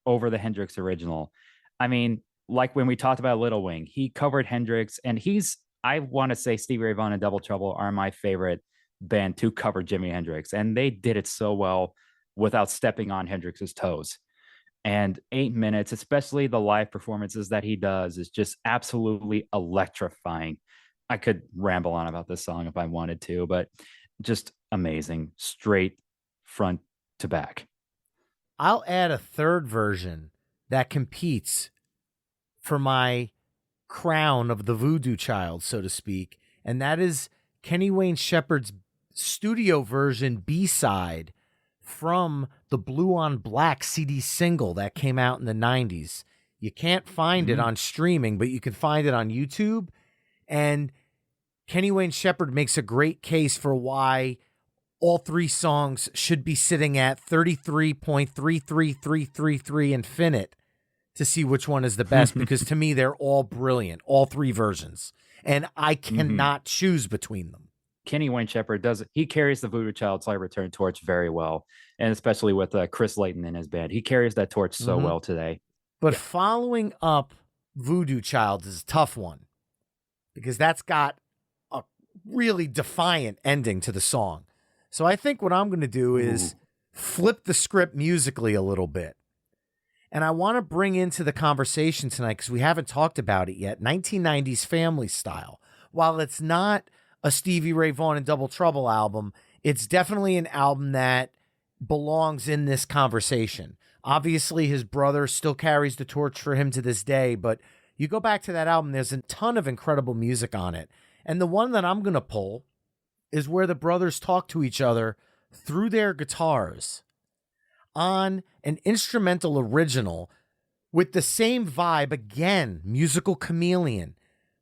S1: over the Hendrix original. I mean, like when we talked about Little Wing, he covered Hendrix, and I want to say Stevie Ray Vaughan and Double Trouble are my favorite band to cover Jimi Hendrix, and they did it so well without stepping on Hendrix's toes. And 8 minutes, especially the live performances that he does, is just absolutely electrifying. I could ramble on about this song if I wanted to, but just amazing, straight front to back.
S2: I'll add a third version that competes for my crown of the voodoo child, so to speak, and that is Kenny Wayne Shepherd's studio version B-side from the Blue on Black CD single that came out in the 90s. You can't find it on streaming, but you can find it on YouTube. And Kenny Wayne Shepherd makes a great case for why all three songs should be sitting at 33.33333 infinite to see which one is the best, because to me, they're all brilliant, all three versions. And I cannot choose between them.
S1: Kenny Wayne Shepherd he carries the Voodoo Child Slight Return torch very well, and especially with Chris Layton in his band. He carries that torch so well today.
S2: But following up Voodoo Child is a tough one, because that's got a really defiant ending to the song. So I think what I'm going to do is flip the script musically a little bit. And I want to bring into the conversation tonight, because we haven't talked about it yet, 1990s Family Style. While it's not a Stevie Ray Vaughan and Double Trouble album, it's definitely an album that belongs in this conversation. Obviously, his brother still carries the torch for him to this day, but you go back to that album, there's a ton of incredible music on it. And the one that I'm going to pull is where the brothers talk to each other through their guitars on an instrumental original with the same vibe, again, musical chameleon,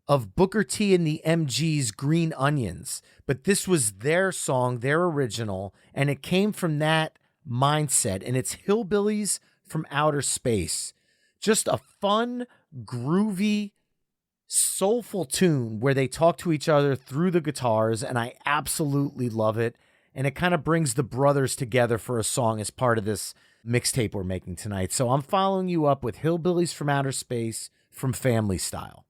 S2: of Booker T and the MG's Green Onions. But this was their song, their original, and it came from that mindset, and it's Hillbillies from Outer Space. Just a fun, groovy, soulful tune where they talk to each other through the guitars, and I absolutely love it. And it kind of brings the brothers together for a song as part of this mixtape we're making tonight. So I'm following you up with Hillbillies from Outer Space from Family Style.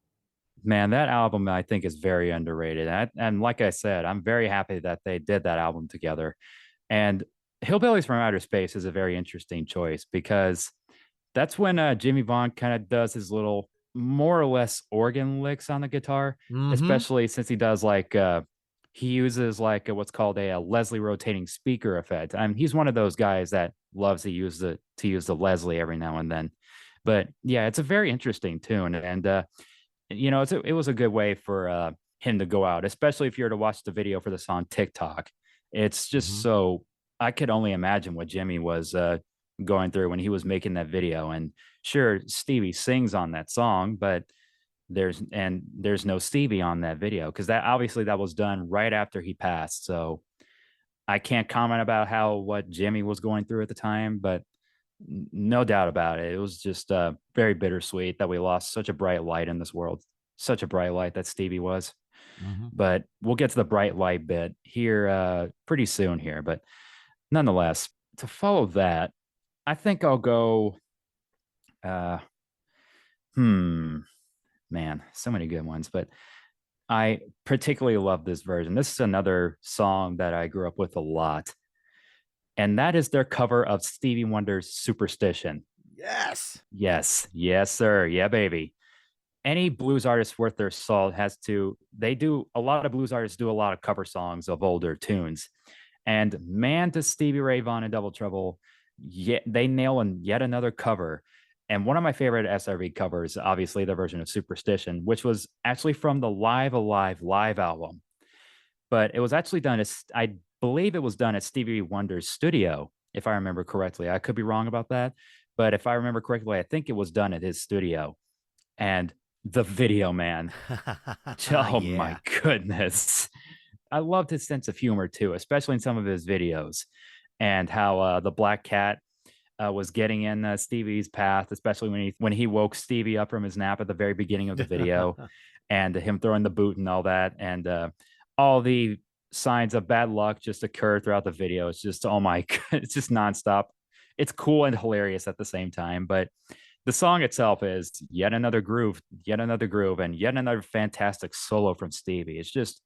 S1: Man, that album I think is very underrated. And like I said, I'm very happy that they did that album together. And Hillbillies from Outer Space is a very interesting choice, because that's when Jimmy Vaughn kind of does his little more or less organ licks on the guitar, especially since he does he uses what's called a Leslie rotating speaker effect. I mean, he's one of those guys that loves to use the Leslie every now and then. But yeah, it's a very interesting tune, and it was a good way for him to go out, especially if you were to watch the video for the song TikTok. It's just so, I could only imagine what Jimmy was going through when he was making that video. And sure, Stevie sings on that song, but there's no Stevie on that video, because that was done right after he passed. So I can't comment about what Jimmy was going through at the time, but no doubt about it. It was just very bittersweet that we lost such a bright light in this world. Such a bright light that Stevie was.
S2: Mhm.
S1: But we'll get to the bright light bit here pretty soon here. But nonetheless, to follow that, I think I'll go. Uh, hmm, man, so many good ones. But I particularly love this version. This is another song that I grew up with a lot, and that is their cover of Stevie Wonder's Superstition.
S2: Yes.
S1: Yes, yes, sir. Yeah, baby. Any blues artist worth their salt has to, they do, a lot of blues artists do a lot of cover songs of older tunes. And man, does Stevie Ray Vaughan and Double Trouble, yet they nail in yet another cover. And one of my favorite SRV covers, obviously the version of Superstition, which was actually from the Live Alive live album. But it was actually done as, I believe it was done at Stevie Wonder's studio, if I remember correctly. I could be wrong about that. But if I remember correctly, I think it was done at his studio. And the video, man. Oh my
S2: Yeah.
S1: goodness. I loved his sense of humor too, especially in some of his videos, and how the black cat was getting in Stevie's path, especially when he woke Stevie up from his nap at the very beginning of the video, and him throwing the boot and all that, and all the signs of bad luck just occur throughout the video. It's just oh my, it's just nonstop. It's cool and hilarious at the same time, but the song itself is yet another groove, and yet another fantastic solo from Stevie. It's just,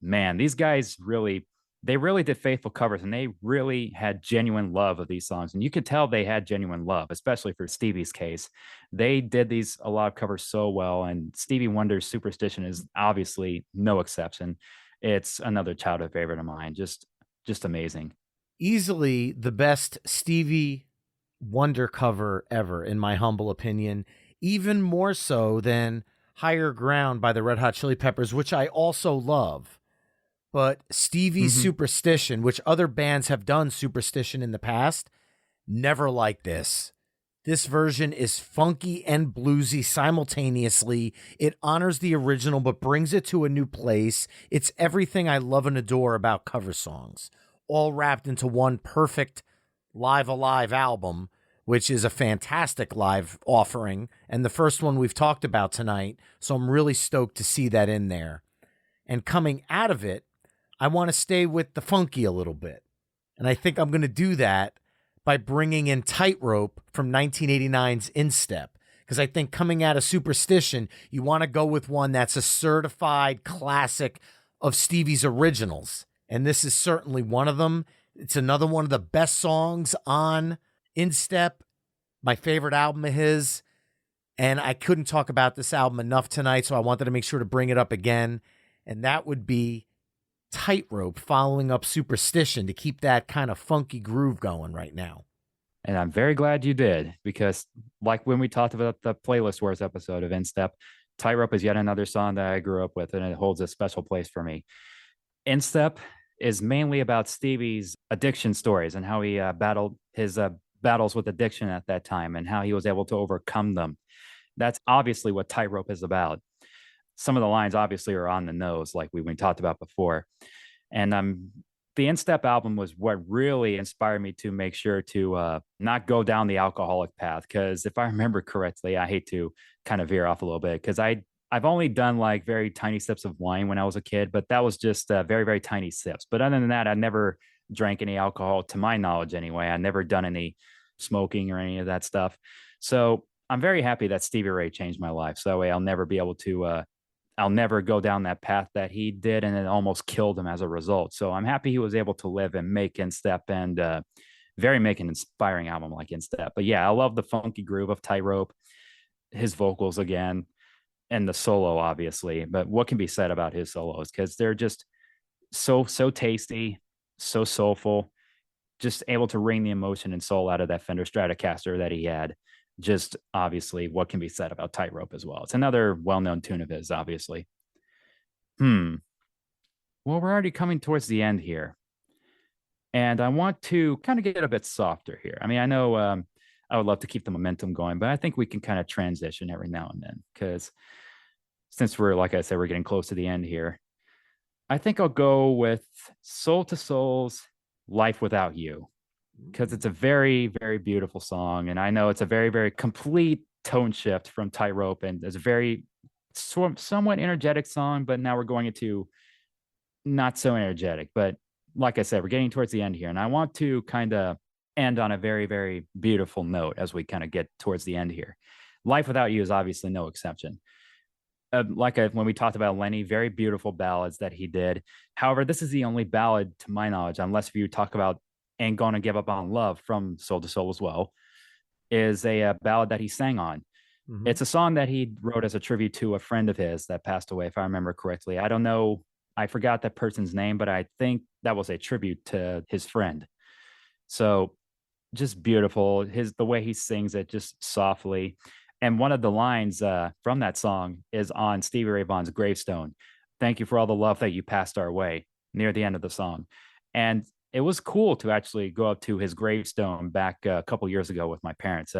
S1: man, these guys really, they really did faithful covers, and they really had genuine love of these songs. And you could tell they had genuine love, especially for Stevie's case. They did these a lot of covers so well, and Stevie Wonder's Superstition is obviously no exception. It's another childhood favorite of mine. Just amazing.
S2: Easily the best Stevie Wonder cover ever, in my humble opinion. Even more so than Higher Ground by the Red Hot Chili Peppers, which I also love. But Stevie's
S1: Mm-hmm.
S2: Superstition, which other bands have done Superstition in the past, never like this. This version is funky and bluesy simultaneously. It honors the original but brings it to a new place. It's everything I love and adore about cover songs, all wrapped into one perfect Live Alive album, which is a fantastic live offering and the first one we've talked about tonight. So I'm really stoked to see that in there. And coming out of it, I want to stay with the funky a little bit. And I think I'm going to do that by bringing in Tightrope from 1989's Instep. Because I think coming out of Superstition, you want to go with one that's a certified classic of Stevie's originals. And this is certainly one of them. It's another one of the best songs on Instep, my favorite album of his. And I couldn't talk about this album enough tonight, so I wanted to make sure to bring it up again. And that would be Tightrope following up Superstition to keep that kind of funky groove going right now.
S1: And I'm very glad you did, because like when we talked about the Playlist Wars episode of Instep, Tightrope is yet another song that I grew up with, and it holds a special place for me. Instep is mainly about Stevie's addiction stories and how he battled his battles with addiction at that time and how he was able to overcome them. That's obviously what Tightrope is about. Some of the lines obviously are on the nose, like we talked about before. And the Instep album was what really inspired me to make sure to not go down the alcoholic path. Because if I remember correctly, I hate to kind of veer off a little bit, because I've only done like very tiny sips of wine when I was a kid, but that was just very, very tiny sips. But other than that, I never drank any alcohol, to my knowledge anyway. I never done any smoking or any of that stuff. So I'm very happy that Stevie Ray changed my life. So that way I'll never be able to I'll never go down that path that he did, and it almost killed him as a result. So I'm happy he was able to live and make Instep, and very make an inspiring album like Instep. But yeah, I love the funky groove of Tightrope, his vocals again, and the solo obviously. But what can be said about his solos? Because they're just so tasty, so soulful, just able to wring the emotion and soul out of that Fender Stratocaster that he had. Just obviously, what can be said about Tightrope as well? It's another well-known tune of his, obviously. Hmm. Well, we're already coming towards the end here, and I want to kind of get a bit softer here. I mean, I know I would love to keep the momentum going, but I think we can kind of transition every now and then, because since we're, like I said, we're getting close to the end here. I think I'll go with Soul to Soul's Life Without You, because it's a very, very beautiful song. And I know it's a very, very complete tone shift from Tightrope, and it's very somewhat energetic song, but now we're going into not so energetic. But like I said, we're getting towards the end here, and I want to kind of end on a very, very beautiful note as we kind of get towards the end here. Life Without You is obviously no exception. When we talked about Lenny, very beautiful ballads that he did. However, this is the only ballad, to my knowledge, unless you talk about Ain't Gonna Give Up on Love from Soul to Soul as well, is a ballad that he sang on.
S2: Mhm.
S1: It's a song that he wrote as a tribute to a friend of his that passed away, if I remember correctly. I don't know. I forgot that person's name, but I think that was a tribute to his friend. So just beautiful. The way he sings it just softly. And one of the lines from that song is on Stevie Ray Vaughan's gravestone. Thank you for all the love that you passed our way, near the end of the song. And it was cool to actually go up to his gravestone back a couple years ago with my parents.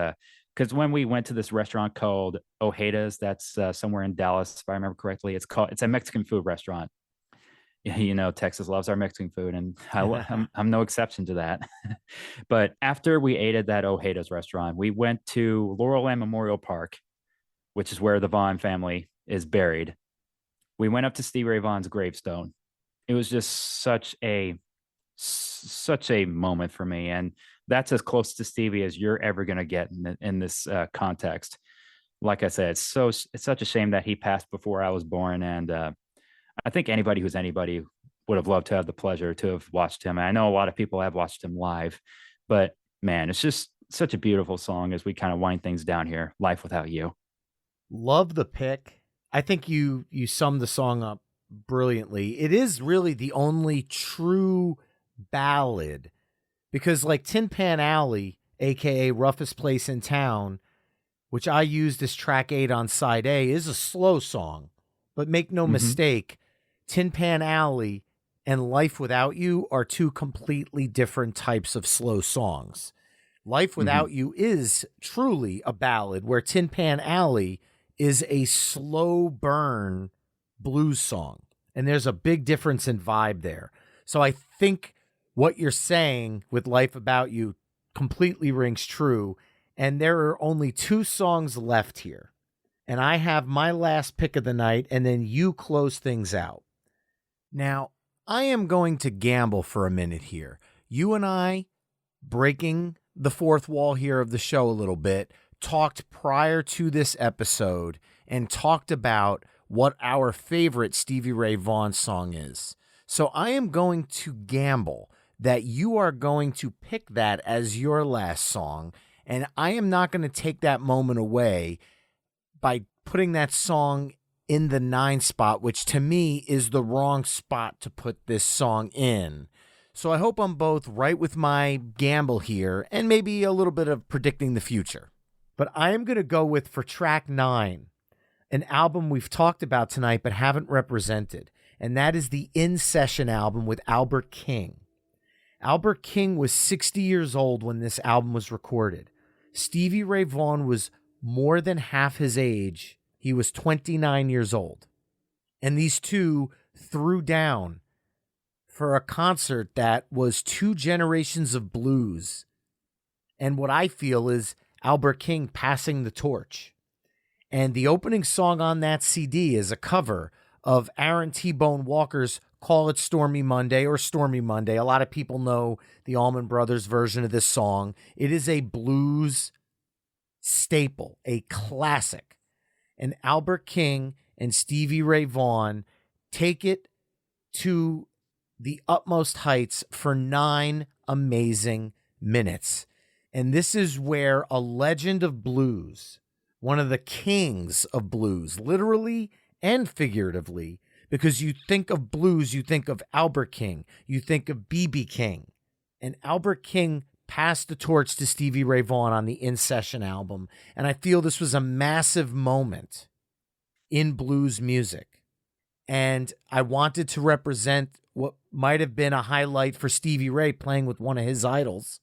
S1: Because when we went to this restaurant called Ojeda's, that's somewhere in Dallas, if I remember correctly, it's a Mexican food restaurant. Texas loves our Mexican food, and I'm no exception to that. But after we ate at that Ojeda's restaurant, we went to Laurel Land Memorial Park, which is where the Vaughan family is buried. We went up to Stevie Ray Vaughan's gravestone. It was just such a moment for me, and that's as close to Stevie as you're ever going to get in this context. Like I said, it's such a shame that he passed before I was born, and I think anybody who's anybody would have loved to have the pleasure to have watched him. And I know a lot of people have watched him live, but man, it's just such a beautiful song as we kind of wind things down here. Life Without You.
S2: Love the pick. I think you summed the song up brilliantly. It is really the only true ballad because like Tin Pan Alley, aka Roughest Place in Town, which I used as track 8 on side A, is a slow song. But make no
S1: Mm-hmm.
S2: mistake, Tin Pan Alley and Life Without You are two completely different types of slow songs. Life
S1: Mm-hmm.
S2: Without You is truly a ballad, where Tin Pan Alley is a slow burn blues song. And there's a big difference in vibe there. So I think what you're saying with Life About You completely rings true. And there are only 2 songs left here. And I have my last pick of the night, and then you close things out. Now, I am going to gamble for a minute here. You and I, breaking the fourth wall here of the show a little bit, talked prior to this episode and talked about what our favorite Stevie Ray Vaughan song is. So I am going to gamble that you are going to pick that as your last song, and I am not going to take that moment away by putting that song in the 9 spot, which to me is the wrong spot to put this song in. So I hope I'm both right with my gamble here and maybe a little bit of predicting the future. But I am going to go with, for track 9, an album we've talked about tonight but haven't represented, and that is the In Session album with Albert King. Albert King was 60 years old when this album was recorded. Stevie Ray Vaughan was more than half his age. He was 29 years old. And these two threw down for a concert that was 2 generations of blues. And what I feel is Albert King passing the torch. And the opening song on that CD is a cover of Aaron T-Bone Walker's Call It Stormy Monday or Stormy Monday. A lot of people know the Allman Brothers version of this song. It is a blues staple, a classic. And Albert King and Stevie Ray Vaughan take it to the utmost heights for 9 amazing minutes. And this is where a legend of blues, one of the kings of blues, literally and figuratively, because you think of blues, you think of Albert King, you think of B.B. King. And Albert King passed the torch to Stevie Ray Vaughan on the In Session album. And I feel this was a massive moment in blues music. And I wanted to represent what might have been a highlight for Stevie Ray playing with one of his idols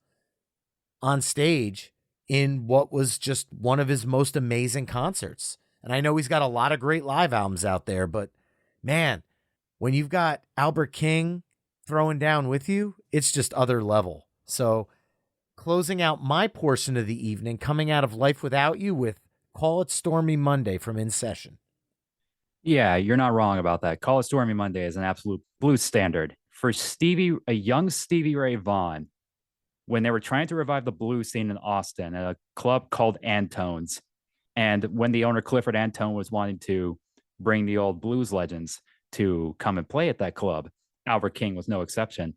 S2: on stage in what was just one of his most amazing concerts. And I know he's got a lot of great live albums out there, but man, when you've got Albert King throwing down with you, it's just other level. So closing out my portion of the evening, coming out of Life Without You with Call It Stormy Monday from In Session.
S1: Yeah, you're not wrong about that. Call It Stormy Monday is an absolute blues standard. For Stevie, a young Stevie Ray Vaughan, when they were trying to revive the blues scene in Austin at a club called Antone's, and when the owner Clifford Antone was wanting to bring the old blues legends to come and play at that club, Albert King was no exception.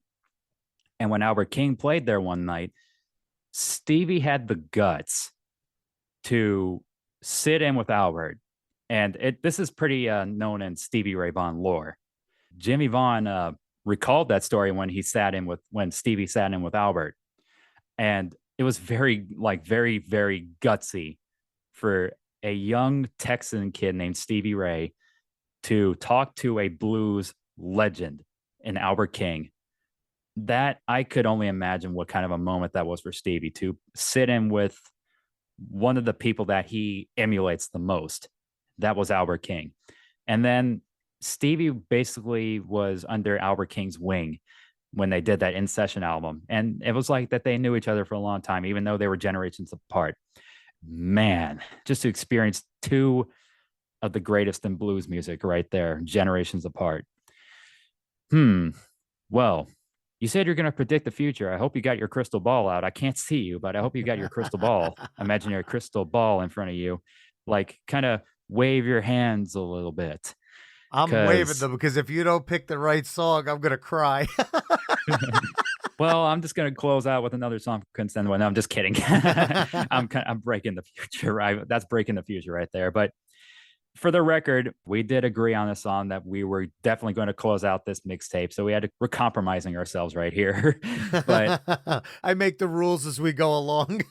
S1: And when Albert King played there one night, Stevie had the guts to sit in with Albert. And this is pretty known in Stevie Ray Vaughan lore. Jimmy Vaughan recalled that story when Stevie sat in with Albert, and it was very gutsy for a young Texan kid named Stevie Ray to talk to a blues legend in Albert King. That I could only imagine what kind of a moment that was for Stevie to sit in with one of the people that he emulates the most. That was Albert King. And then Stevie basically was under Albert King's wing when they did that In Session album. And it was like that they knew each other for a long time, even though they were generations apart. Man, just to experience two of the greatest in blues music right there, generations apart. Hmm. Well, you said you're going to predict the future. I hope you got your crystal ball out. I can't see you, but I hope you got your crystal ball. Imagine your crystal ball in front of you. Like, kind of wave your hands a little bit.
S2: I'm waving
S1: Because,
S2: them because if you don't pick the right song, I'm going to cry.
S1: well, I'm just going to close out with another song from Prince. No, I'm just kidding. I'm breaking the future. Right? That's breaking the future right there. But for the record, we did agree on a song that we were definitely going to close out this mixtape. So we're compromising ourselves right here. But
S2: I make the rules as we go along.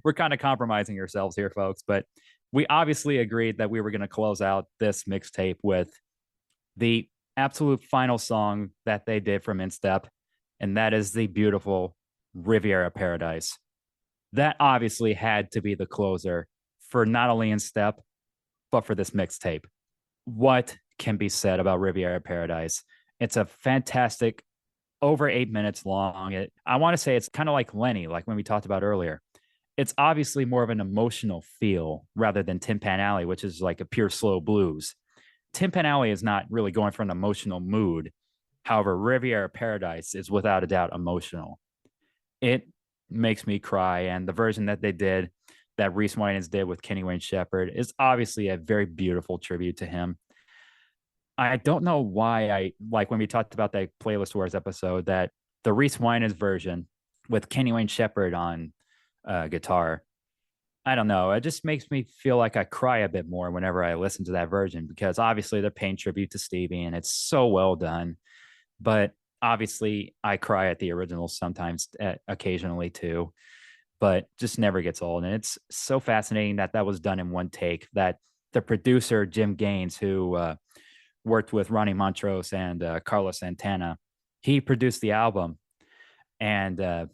S1: we're kind of compromising ourselves here, folks. But we obviously agreed that we were going to close out this mixtape with the absolute final song that they did from Instep, and that is the beautiful Riviera Paradise. That obviously had to be the closer for not only Instep, but for this mixtape. What can be said about Riviera Paradise? It's a fantastic, over 8 minutes long. I want to say it's kind of like Lenny, like when we talked about earlier. It's obviously more of an emotional feel rather than Tin Pan Alley, which is like a pure slow blues. Tin Pan Alley is not really going for an emotional mood. However, Riviera Paradise is without a doubt emotional. It makes me cry, and the version that they did, that Reese Winans did with Kenny Wayne Shepherd, is obviously a very beautiful tribute to him. I don't know why I like when we talked about that Playlist Wars episode that the Reese Winans version with Kenny Wayne Shepherd on guitar. I don't know. It just makes me feel like I cry a bit more whenever I listen to that version because obviously they're paying tribute to Stevie and it's so well done. But obviously, I cry at the original sometimes, occasionally too, but just never gets old. And it's so fascinating that that was done in one take. That the producer Jim Gaines, who worked with Ronnie Montrose and Carlos Santana, he produced the album. And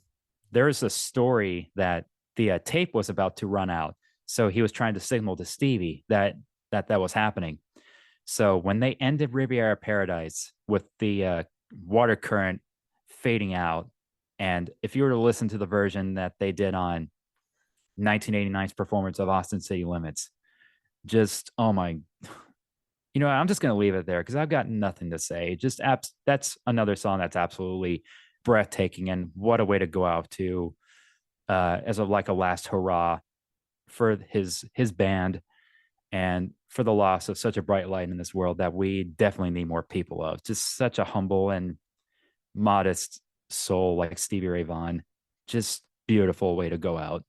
S1: there's a story that the tape was about to run out, so he was trying to signal to Stevie that was happening. So when they ended Riviera Paradise with the water current fading out, and if you were to listen to the version that they did on 1989's performance of Austin City Limits, just oh my, I'm just gonna leave it there because I've got nothing to say. That's another song that's absolutely breathtaking, and what a way to go out to as a last hurrah for his band and for the loss of such a bright light in this world that we definitely need more people of. Just such a humble and modest soul like Stevie Ray Vaughan. Just beautiful way to go out.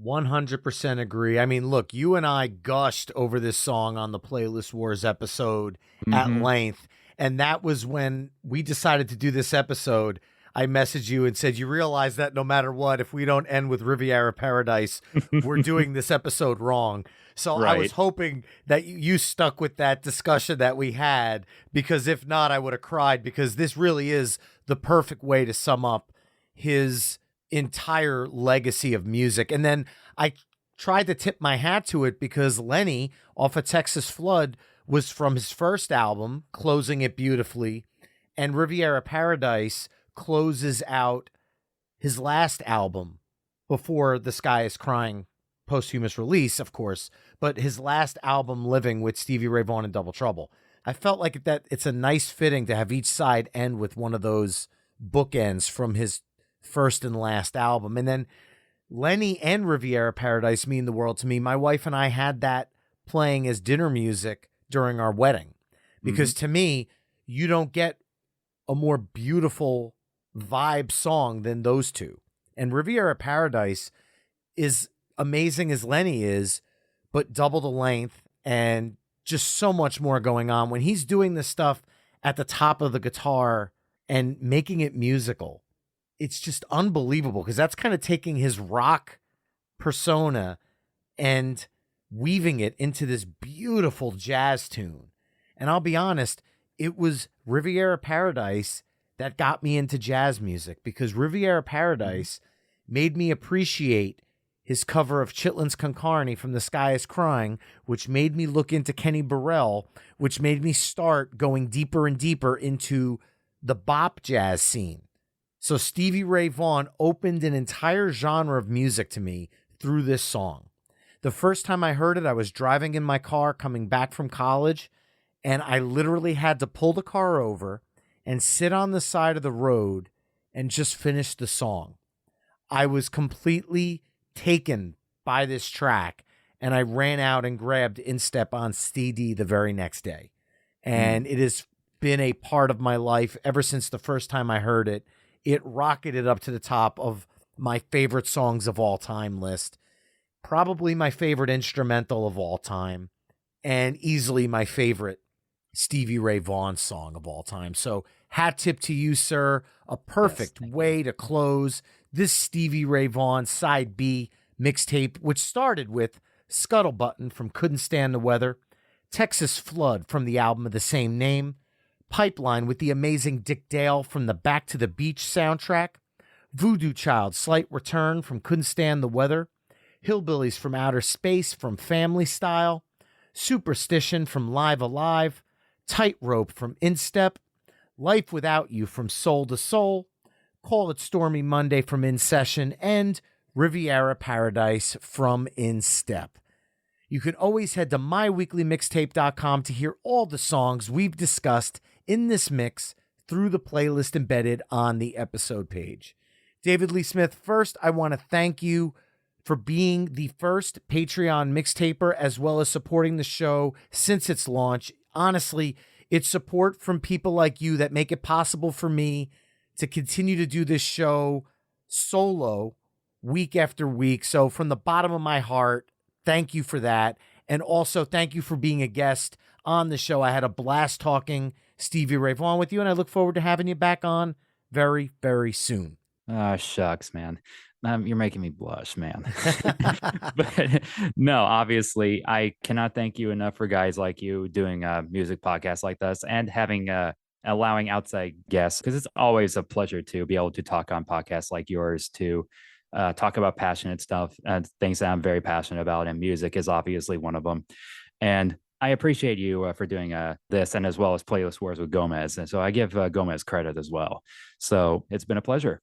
S2: 100% agree. I mean, look, you and I gushed over this song on the Playlist Wars episode at
S1: Mm-hmm.
S2: length. And that was when we decided to do this episode. I messaged you and said, you realize that no matter what, if we don't end with Riviera Paradise, we're doing this episode wrong. So I was
S1: Right.
S2: hoping that you stuck with that discussion that we had, because if not, I would have cried, because this really is the perfect way to sum up his entire legacy of music. And then I tried to tip my hat to it because Lenny off of Texas Flood was from his first album, closing it beautifully, and Riviera Paradise closes out his last album before The Sky is Crying posthumous release, of course. but his last album, Living, with Stevie Ray Vaughan and Double Trouble. I felt like that it's a nice fitting to have each side end with one of those bookends from his first and last album. And then Lenny and Riviera Paradise mean the world to me. My wife and I had that playing as dinner music during our wedding because to me, you don't get a more beautiful vibe song than those two. And Riviera Paradise is amazing as Lenny is, but double the length and just so much more going on. When he's doing this stuff at the top of the guitar and making it musical, it's just unbelievable because that's kind of taking his rock persona and weaving it into this beautiful jazz tune. And I'll be honest, it was Riviera Paradise that got me into jazz music because Riviera Paradise made me appreciate his cover of Chitlin's Con Carne from The Sky is Crying, which made me look into Kenny Burrell, which made me start going deeper and deeper into the bop jazz scene. So Stevie Ray Vaughan opened an entire genre of music to me through this song. The first time I heard it, I was driving in my car coming back from college, and I literally had to pull the car over and sit on the side of the road and just finish the song. I was completely taken by this track, and I ran out and grabbed Instep on CD the very next day. And it has been a part of my life ever since the first time I heard it. It rocketed up to the top of my favorite songs of all time list, probably my favorite instrumental of all time, and easily my favorite Stevie Ray Vaughan song of all time. So hat tip to you, sir. A perfect way to close this Stevie Ray Vaughan Side B mixtape, which started with Scuttlebutton from Couldn't Stand the Weather, Texas Flood from the album of the same name, Pipeline with the amazing Dick Dale from the Back to the Beach soundtrack, Voodoo Child Slight Return from Couldn't Stand the Weather, Hillbillies from Outer Space from Family Style, Superstition from Live Alive, Tightrope from Instep, Life Without You from Soul to Soul, Call It Stormy Monday from In Session, and Riviera Paradise from Instep. You can always head to myweeklymixtape.com to hear all the songs we've discussed in this mix through the playlist embedded on the episode page. David Lee Smith, first, I want to thank you for being the first Patreon mixtaper as well as supporting the show since its launch. Honestly, it's support from people like you that make it possible for me to continue to do this show solo week after week. So from the bottom of my heart, thank you for that. And also thank you for being a guest on the show. I had a blast talking Stevie Ray Vaughan with you, and I look forward to having you back on very, very soon.
S1: Oh, shucks, man. You're making me blush, man. But no, obviously, I cannot thank you enough for guys like you doing a music podcast like this and having allowing outside guests, because it's always a pleasure to be able to talk on podcasts like yours, to talk about passionate stuff and things that I'm very passionate about, and music is obviously one of them. And I appreciate you for doing this, and as well as Playlist Wars with Gomez. And so I give Gomez credit as well. So it's been a pleasure.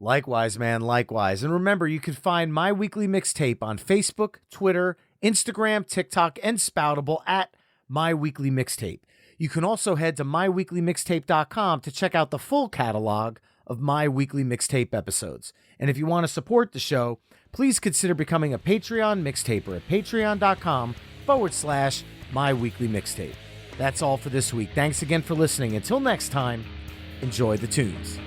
S2: Likewise, man, likewise. And remember, you can find My Weekly Mixtape on Facebook, Twitter, Instagram, TikTok, and Spoutable at My Weekly Mixtape. You can also head to myweeklymixtape.com to check out the full catalog of My Weekly Mixtape episodes. And if you want to support the show, please consider becoming a Patreon mixtaper at patreon.com/My Weekly Mixtape. That's all for this week. Thanks again for listening. Until next time, enjoy the tunes.